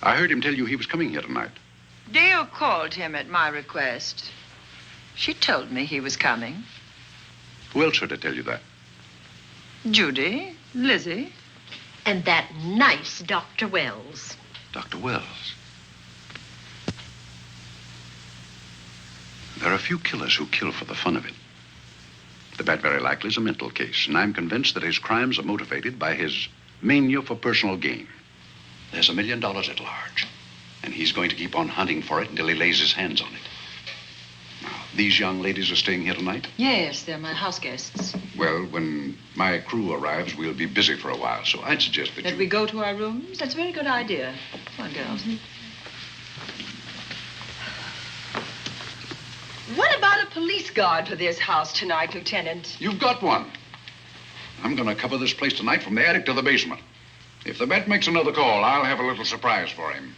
I heard him tell you he was coming here tonight. Dale called him at my request. She told me he was coming. Who else heard her tell you that? Judy, Lizzie. And that nice Dr. Wells. Dr. Wells. There are few killers who kill for the fun of it. The bat very likely is a mental case, and I'm convinced that his crimes are motivated by his mania for personal gain. There's $1 million at large, and he's going to keep on hunting for it until he lays his hands on it. Now, these young ladies are staying here tonight? Yes, they're my house guests. Well, when my crew arrives, we'll be busy for a while, so I'd suggest that we go to our rooms? That's a very good idea. Come on, girls. police guard for this house tonight, Lieutenant. You've got one. I'm going to cover this place tonight from the attic to the basement. If the vet makes another call, I'll have a little surprise for him.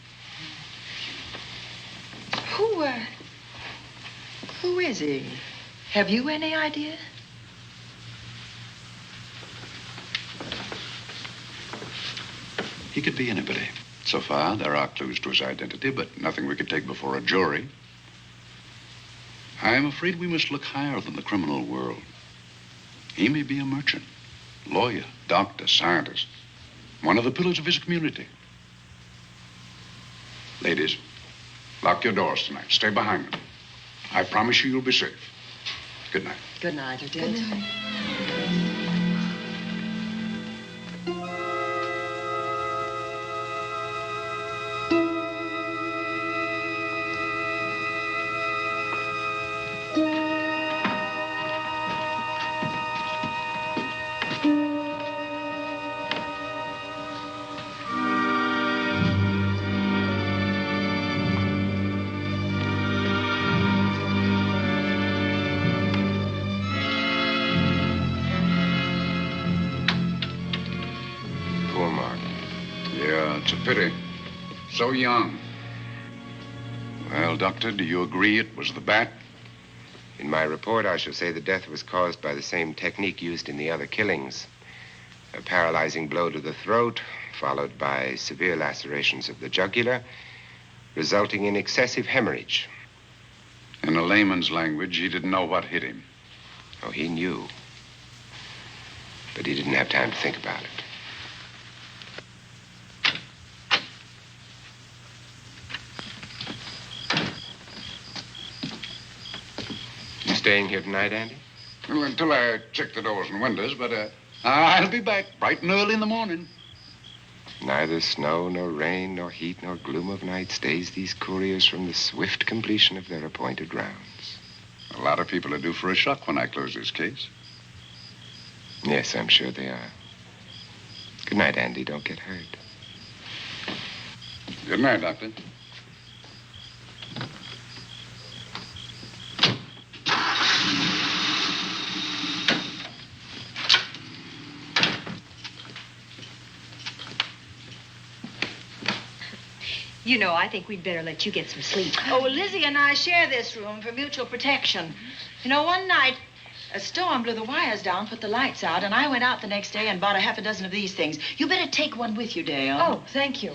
Who is he? Have you any idea? He could be anybody. So far, there are clues to his identity, but nothing we could take before a jury. I'm afraid we must look higher than the criminal world. He may be a merchant, lawyer, doctor, scientist, one of the pillars of his community. Ladies, lock your doors tonight. Stay behind them. I promise you'll be safe. Good night. Good night, Lieutenant. Good night. Pity. So young. Well, Doctor, do you agree it was the bat? In my report, I shall say the death was caused by the same technique used in the other killings. A paralyzing blow to the throat, followed by severe lacerations of the jugular, resulting in excessive hemorrhage. In a layman's language, he didn't know what hit him. Oh, he knew. But he didn't have time to think about it. Staying here tonight, Andy? Well, until I check the doors and windows, but I'll be back bright and early in the morning. Neither snow, nor rain, nor heat, nor gloom of night stays these couriers from the swift completion of their appointed rounds. A lot of people are due for a shock when I close this case. Yes, I'm sure they are. Good night, Andy. Don't get hurt. Good night, Doctor. You know, I think we'd better let you get some sleep. Oh, well, Lizzie and I share this room for mutual protection. You know, one night, a storm blew the wires down, put the lights out, and I went out the next day and bought a half a dozen of these things. You better take one with you, Dale. Oh, thank you.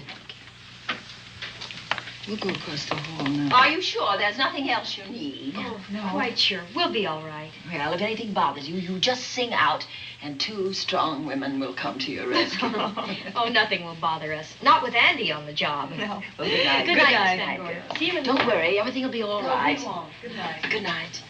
We'll go across the hall now. Are you sure there's nothing else you need? Oh, no. Quite sure. We'll be all right. Well, if anything bothers you, you just sing out, and 2 strong women will come to your rescue. Oh, nothing will bother us. Not with Andy on the job. No. Well, good night. Good night, Miss Van. See you in the Don't worry. Everything will be all right. We won't. Good night. Good night.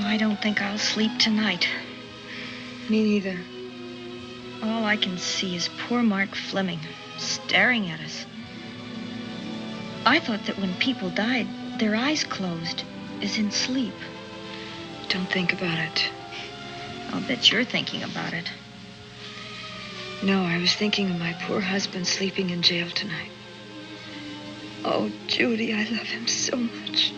I don't think I'll sleep tonight. Me neither. All I can see is poor Mark Fleming staring at us. I thought that when people died, their eyes closed, as in sleep. Don't think about it. I'll bet you're thinking about it. No, I was thinking of my poor husband sleeping in jail tonight. Oh, Judy, I love him so much.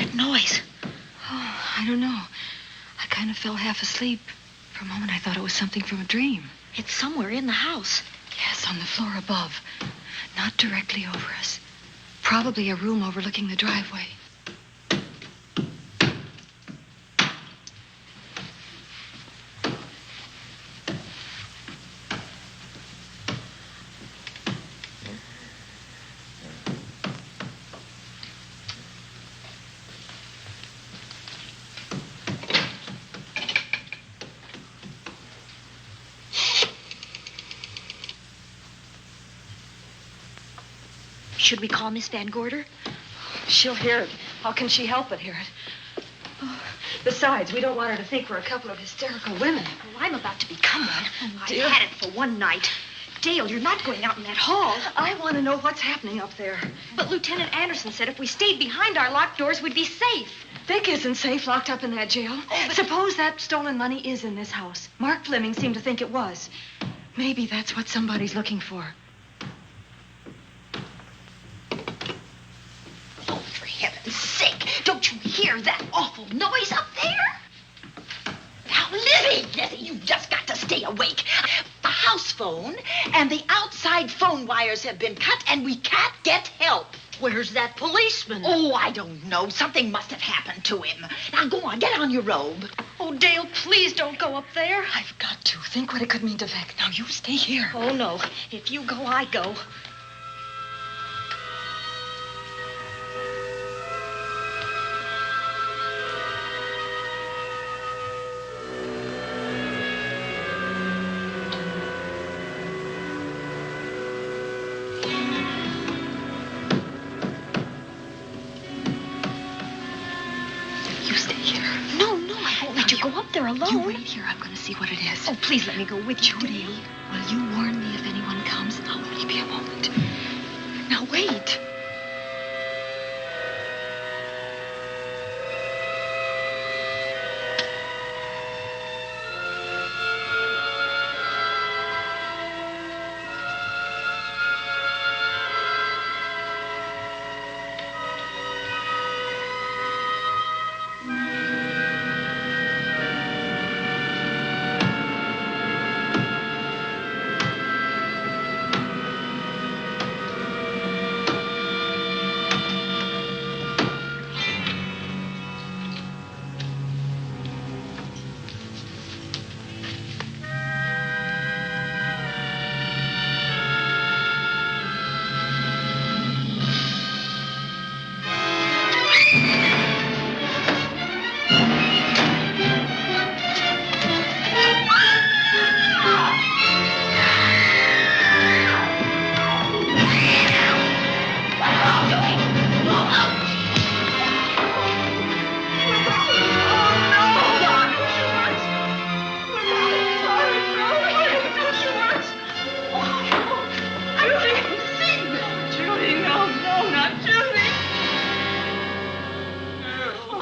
that noise? Oh, I don't know. I kind of fell half asleep. For a moment, I thought it was something from a dream. It's somewhere in the house. Yes, on the floor above. Not directly over us. Probably a room overlooking the driveway. Should we call Miss Van Gorder? She'll hear it. How can she help but hear it? Oh, besides, we don't want her to think we're a couple of hysterical women. Well, I'm about to become one. Oh, I've dear. had it for one night. Dale, you're not going out in that hall. I want to know what's happening up there. But Lieutenant Anderson said if we stayed behind our locked doors, we'd be safe. Vic isn't safe locked up in that jail. Suppose that stolen money is in this house. Mark Fleming seemed to think it was. Maybe that's what somebody's looking for. For heaven's sake, don't you hear that awful noise up there? Now, Lizzie, you've just got to stay awake. The house phone and the outside phone wires have been cut, and we can't get help. Where's that policeman? Oh, I don't know. Something must have happened to him. Now, go on, get on your robe. Oh, Dale, please don't go up there. I've got to. Think what it could mean to Vic. Now, you stay here. Oh, no. If you go, I go. You wait here. I'm going to see what it is. Oh, please let me go with you. Judy, will you warn me if anyone comes? I'll only be a moment. Now, wait.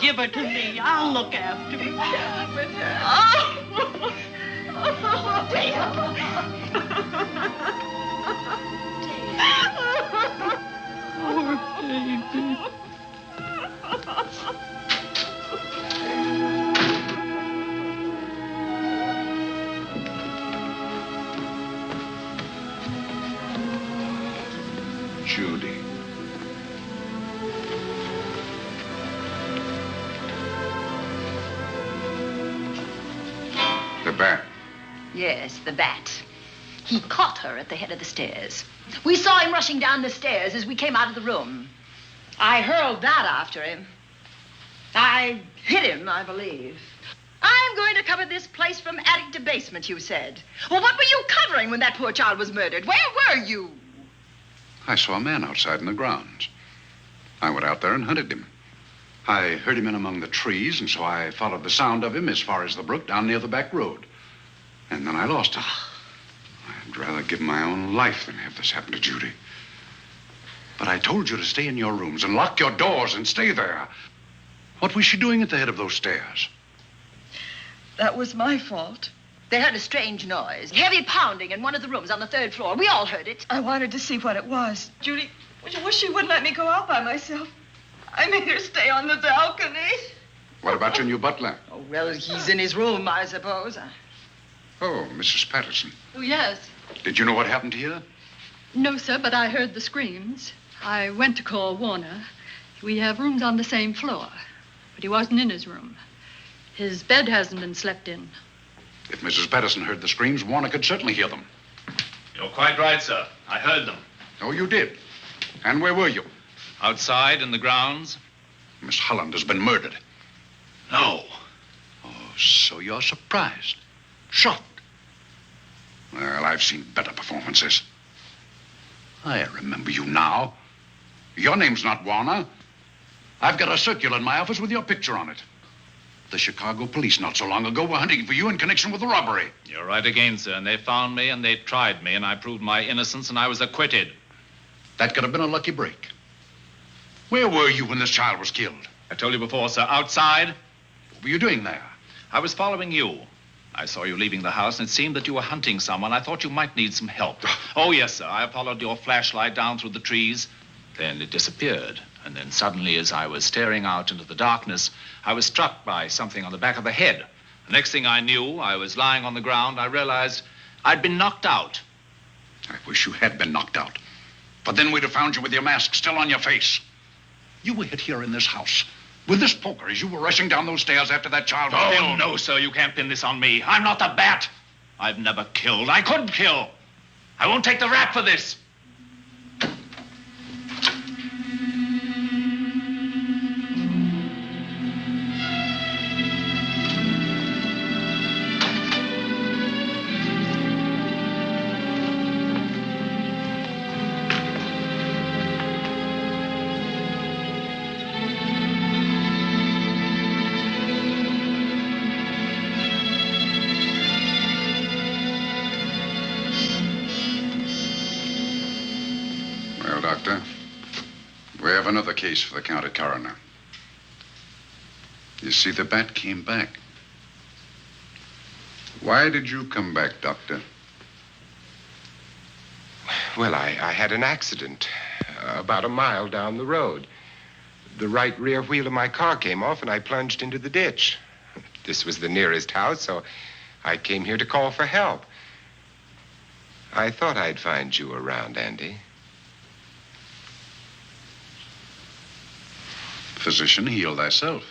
Give her to me. I'll look after her. Poor baby. Judy. The bat. Yes, the bat. He caught her at the head of the stairs. We saw him rushing down the stairs as we came out of the room. I hurled that after him. I hit him, I believe. I'm going to cover this place from attic to basement, you said. Well, what were you covering when that poor child was murdered? Where were you? I saw a man outside in the grounds. I went out there and hunted him. I heard him in among the trees, and so I followed the sound of him as far as the brook down near the back road. And then I lost him. I'd rather give my own life than have this happen to Judy. But I told you to stay in your rooms and lock your doors and stay there. What was she doing at the head of those stairs? That was my fault. They heard a strange noise. Heavy pounding in one of the rooms on the third floor. We all heard it. I wanted to see what it was. Judy, I wish she wouldn't let me go out by myself. I made her stay on the balcony. What about your new butler? Oh, well, he's in his room, I suppose. Oh, Mrs. Patterson. Oh, yes. Did you know what happened here? No, sir, but I heard the screams. I went to call Warner. We have rooms on the same floor, but he wasn't in his room. His bed hasn't been slept in. If Mrs. Patterson heard the screams, Warner could certainly hear them. You're quite right, sir. I heard them. Oh, you did? And where were you? Outside in the grounds. Miss Holland has been murdered. No. Oh, so you're surprised. Shocked. Well, I've seen better performances. I remember you now. Your name's not Warner. I've got a circular in my office with your picture on it. The Chicago police not so long ago were hunting for you in connection with the robbery. You're right again, sir. And they found me and they tried me and I proved my innocence and I was acquitted. That could have been a lucky break. Where were you when this child was killed? I told you before, sir. Outside. What were you doing there? I was following you. I saw you leaving the house, and it seemed that you were hunting someone. I thought you might need some help. Oh, yes, sir. I followed your flashlight down through the trees. Then it disappeared. And then suddenly, as I was staring out into the darkness, I was struck by something on the back of the head. The next thing I knew, I was lying on the ground. I realized I'd been knocked out. I wish you had been knocked out. But then we'd have found you with your mask still on your face. You were hit here in this house with this poker as you were rushing down those stairs after that child was killed. Oh, no, sir. You can't pin this on me. I'm not the bat. I've never killed. I couldn't kill. I won't take the rap for this. Another case for the county coroner. You see, the bat came back. Why did you come back, Doctor? Well, I had an accident about a mile down the road. The right rear wheel of my car came off, and I plunged into the ditch. This was the nearest house, so I came here to call for help. I thought I'd find you around, Andy. Physician, heal thyself.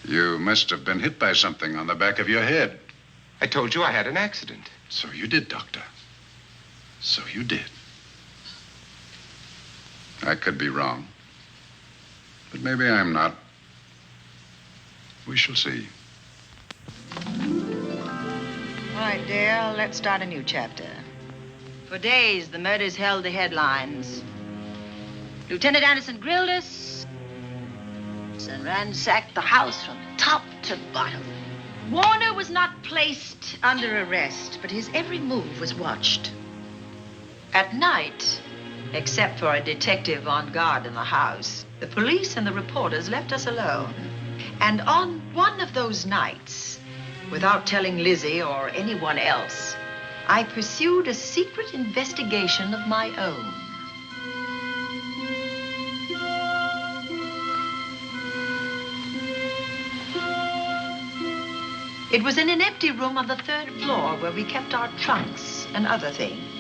You must have been hit by something on the back of your head. I told you I had an accident. So you did, Doctor. So you did. I could be wrong. But maybe I'm not. We shall see. All right, dear, let's start a new chapter. For days, the murders held the headlines. Lieutenant Anderson grilled us and ransacked the house from top to bottom. Warner was not placed under arrest, but his every move was watched. At night, except for a detective on guard in the house, the police and the reporters left us alone. And on one of those nights, without telling Lizzie or anyone else, I pursued a secret investigation of my own. It was in an empty room on the 3rd floor where we kept our trunks and other things.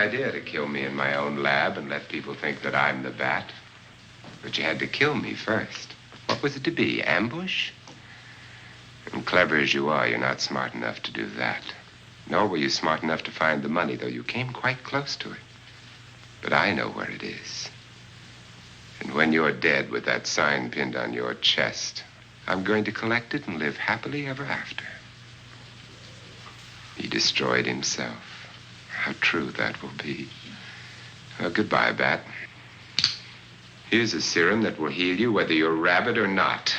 idea to kill me in my own lab and let people think that I'm the bat. But you had to kill me first. What was it to be, ambush? And clever as you are, you're not smart enough to do that. Nor were you smart enough to find the money, though you came quite close to it. But I know where it is. And when you're dead with that sign pinned on your chest, I'm going to collect it and live happily ever after. He destroyed himself. How true that will be. Well, goodbye, Bat. Here's a serum that will heal you whether you're rabid or not.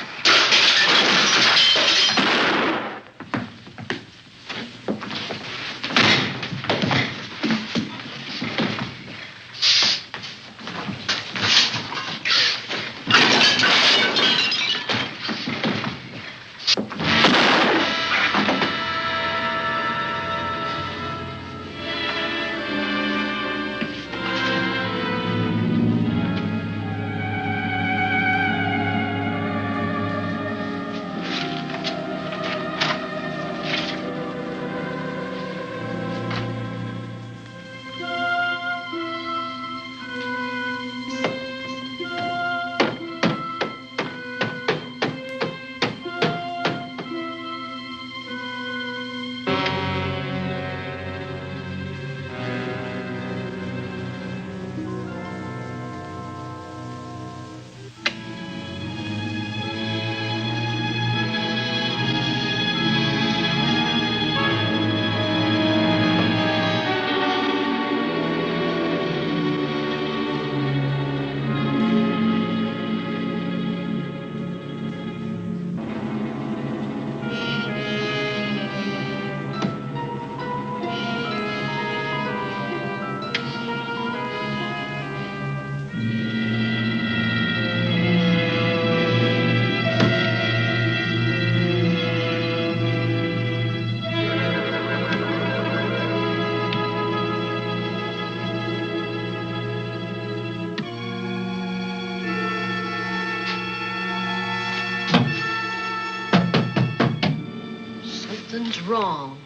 Something's wrong.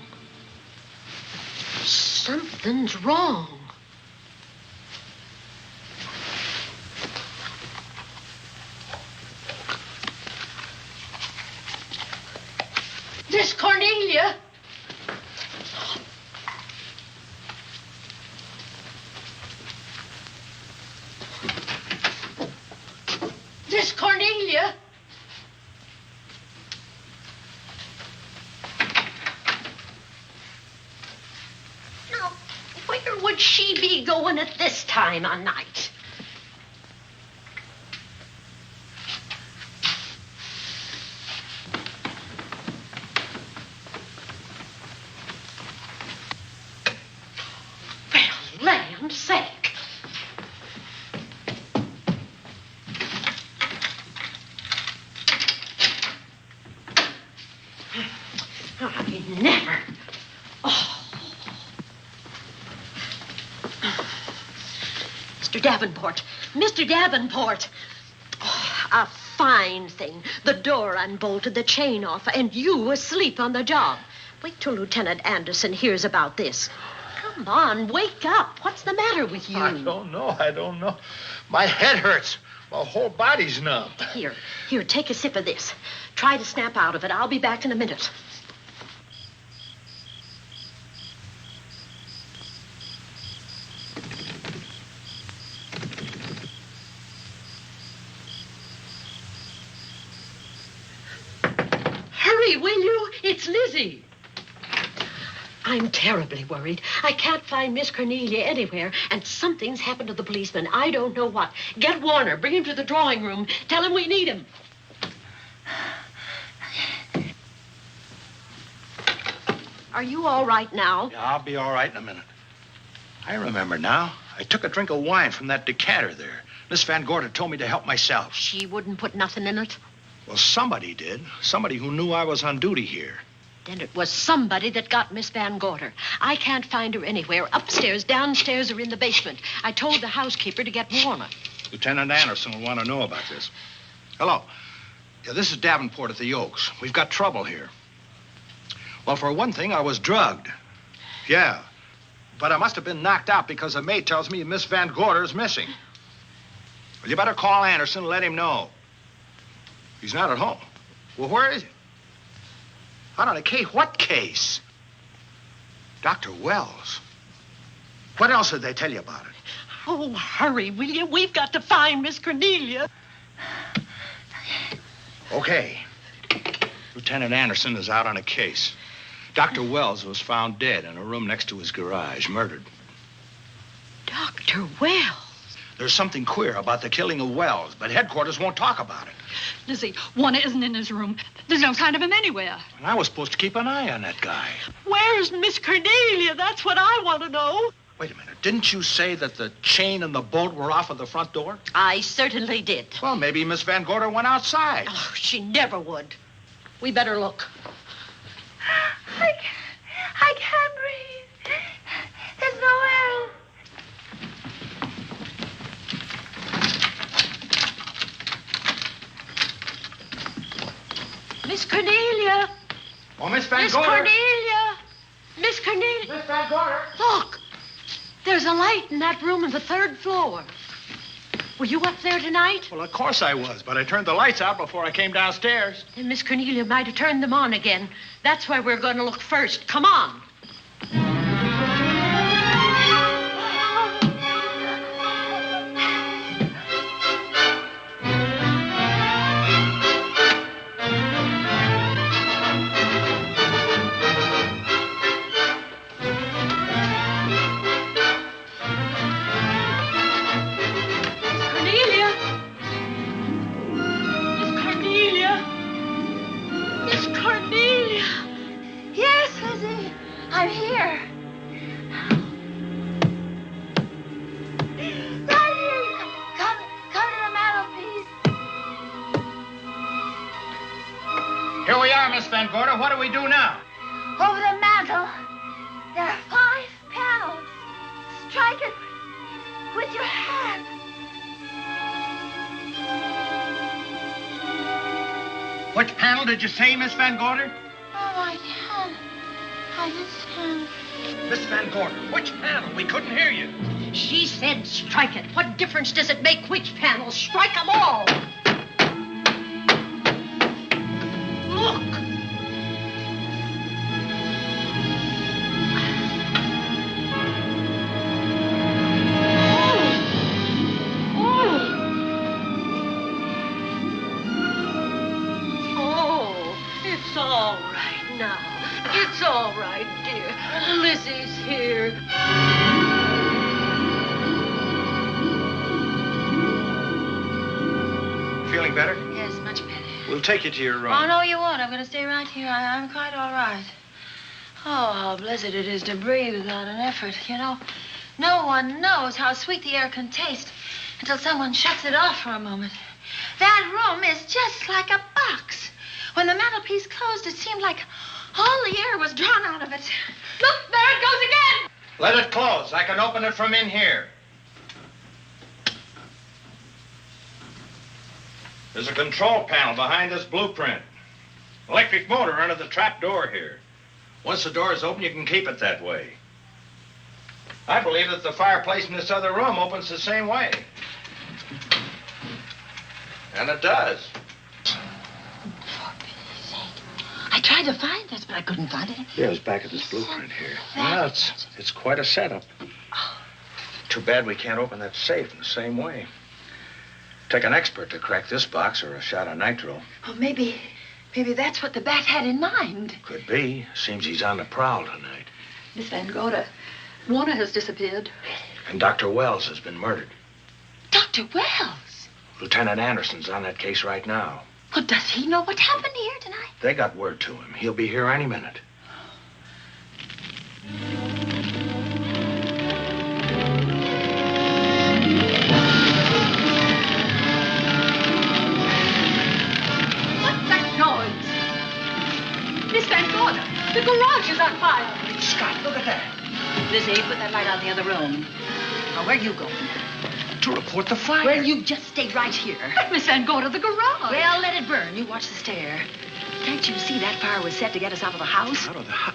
Something's wrong. Miss Cornelia! Miss Cornelia! Now, where would she be going at this time of night? Well, land's sake. I never. Oh. Mr. Davenport. Mr. Davenport. Oh, a fine thing. The door unbolted, the chain off, and you asleep on the job. Wait till Lieutenant Anderson hears about this. Come on, wake up. What's the matter with you? I don't know. My head hurts. My whole body's numb. Here, take a sip of this. Try to snap out of it. I'll be back in a minute. Hurry, will you? It's Lizzie. I'm terribly worried. I can't find Miss Cornelia anywhere, and something's happened to the policeman. I don't know what. Get Warner. Bring him to the drawing room. Tell him we need him. Are you all right now? Yeah, I'll be all right in a minute. I remember now. I took a drink of wine from that decanter there. Miss Van Gorder told me to help myself. She wouldn't put nothing in it? Well, somebody did. Somebody who knew I was on duty here. Then it was somebody that got Miss Van Gorder. I can't find her anywhere. Upstairs, downstairs, or in the basement. I told the housekeeper to get Warner. Lieutenant Anderson will want to know about this. Hello. Yeah, this is Davenport at the Oaks. We've got trouble here. Well, for one thing, I was drugged. Yeah. but I must have been knocked out because the maid tells me Miss Van Gorder is missing. Well, you better call Anderson and let him know. He's not at home. Well, where is he? Out on a case? What case? Dr. Wells. What else did they tell you about it? Oh, hurry, will you? We've got to find Miss Cornelia. Okay. Lieutenant Anderson is out on a case. Dr. Wells was found dead in a room next to his garage, murdered. Dr. Wells? There's something queer about the killing of Wells, but headquarters won't talk about it. Lizzie, Warner isn't in his room. There's no sign of him anywhere. And I was supposed to keep an eye on that guy. Where's Miss Cornelia? That's what I want to know. Wait a minute. Didn't you say that the chain and the bolt were off of the front door? I certainly did. Well, maybe Miss Van Gorder went outside. Oh, she never would. We better look. I can't breathe. There's no air. Miss Cornelia. Oh, Miss Van Miss Gorder. Cornelia. Miss Cornelia. Miss Van Gorder. Look. There's a light in that room on the 3rd floor. Were you up there tonight? Well, of course I was, but I turned the lights out before I came downstairs. And Miss Cornelia might have turned them on again. That's why we're going to look first. Come on. I'm here. Right here. Come to the mantelpiece. Here we are, Miss Van Gorder. What do we do now? Over the mantel, there are 5 panels. Strike it with your hand. Which panel did you say, Miss Van Gorder? Oh, I can't. I just can't. Miss Van Gorder, which panel? We couldn't hear you. She said strike it. What difference does it make which panel? Strike them all. Look. It's all right now. It's all right, dear. Lizzie's here. Feeling better? Yes, much better. We'll take you to your room. Oh, no, you won't. I'm going to stay right here. I'm quite all right. Oh, how blessed it is to breathe without an effort. You know, no one knows how sweet the air can taste until someone shuts it off for a moment. That room is just like a box. When the mantelpiece closed, it seemed like all the air was drawn out of it. Look, there it goes again. Let it close. I can open it from in here. There's a control panel behind this blueprint. Electric motor under the trap door here. Once the door is open, you can keep it that way. I believe that the fireplace in this other room opens the same way. And it does. I tried to find this, but I couldn't find it. Yeah, it's back at this blueprint here. Well, it's quite a setup. Too bad we can't open that safe in the same way. Take an expert to crack this box or a shot of nitro. Oh, maybe that's what the bat had in mind. Could be. Seems he's on the prowl tonight. Miss Van Gorder, Warner has disappeared. And Dr. Wells has been murdered. Dr. Wells? Lieutenant Anderson's on that case right now. Well, does he know what happened here tonight? They got word to him. He'll be here any minute. What's that noise? Miss Van Gorder, the garage is on fire. Scott, look at that. Lizzie, put that light out in the other room. Now, where are you going? To report the fire. Well, you just stay right here. But Miss Van Gorder, the garage. Well, let it burn. You watch the stair. Can't you see that fire was set to get us out of the house? Out of the house?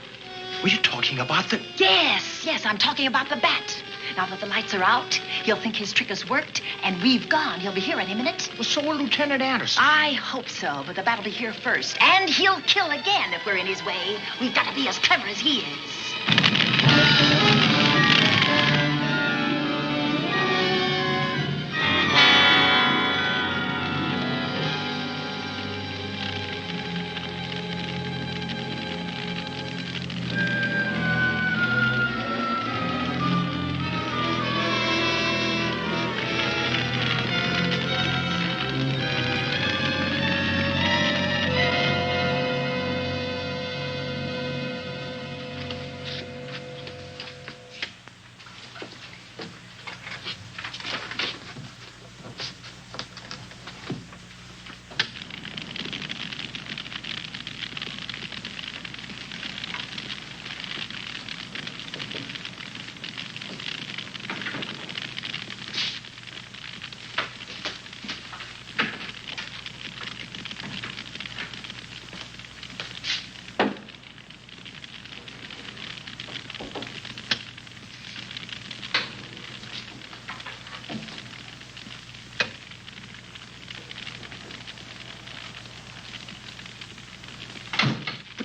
Were you talking about the... Yes, I'm talking about the bat. Now that the lights are out, he'll think his trick has worked, and we've gone. He'll be here any minute. Well, so will Lieutenant Anderson. I hope so, but the bat will be here first. And he'll kill again if we're in his way. We've got to be as clever as he is.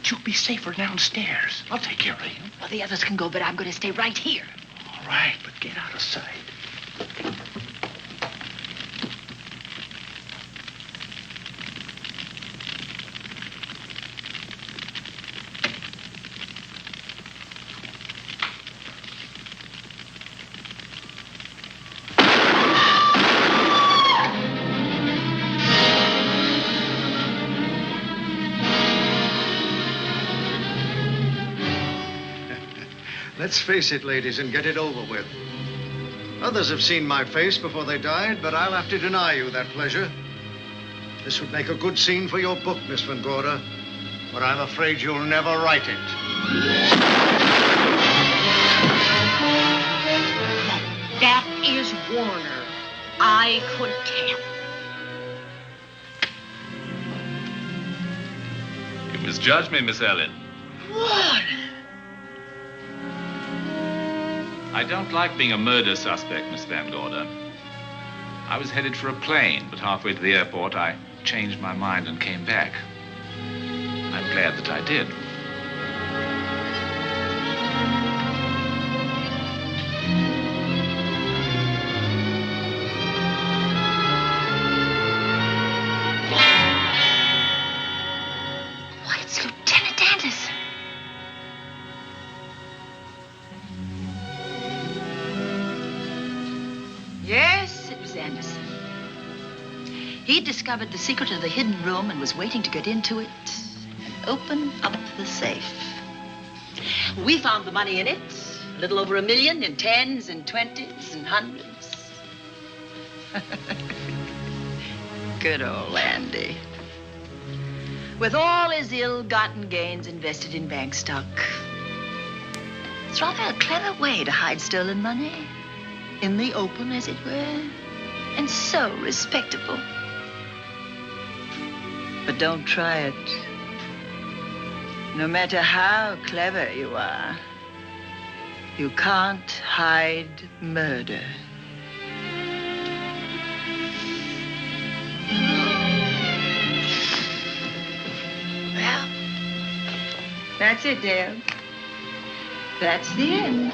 You'll be safer downstairs. I'll take care of you. Well, the others can go, but I'm going to stay right here. All right, but get out of sight. Let's face it, ladies, and get it over with. Others have seen my face before they died, but I'll have to deny you that pleasure. This would make a good scene for your book, Miss Van Gorder, but I'm afraid you'll never write it. That is Warner. I could tell. You misjudged me, Miss Ellen. Warner! I don't like being a murder suspect, Miss Van Gorder. I was headed for a plane, but halfway to the airport, I changed my mind and came back. I'm glad that I did. Why, it's Lieutenant Anderson. Yes, it was Anderson. He'd discovered the secret of the hidden room and was waiting to get into it and open up the safe. We found the money in it, a little over $1 million in tens and twenties and hundreds. Good old Andy. With all his ill-gotten gains invested in bank stock. It's rather a clever way to hide stolen money. In the open, as it were, and so respectable. But don't try it. No matter how clever you are, you can't hide murder. Well, that's it, Dale. That's the end.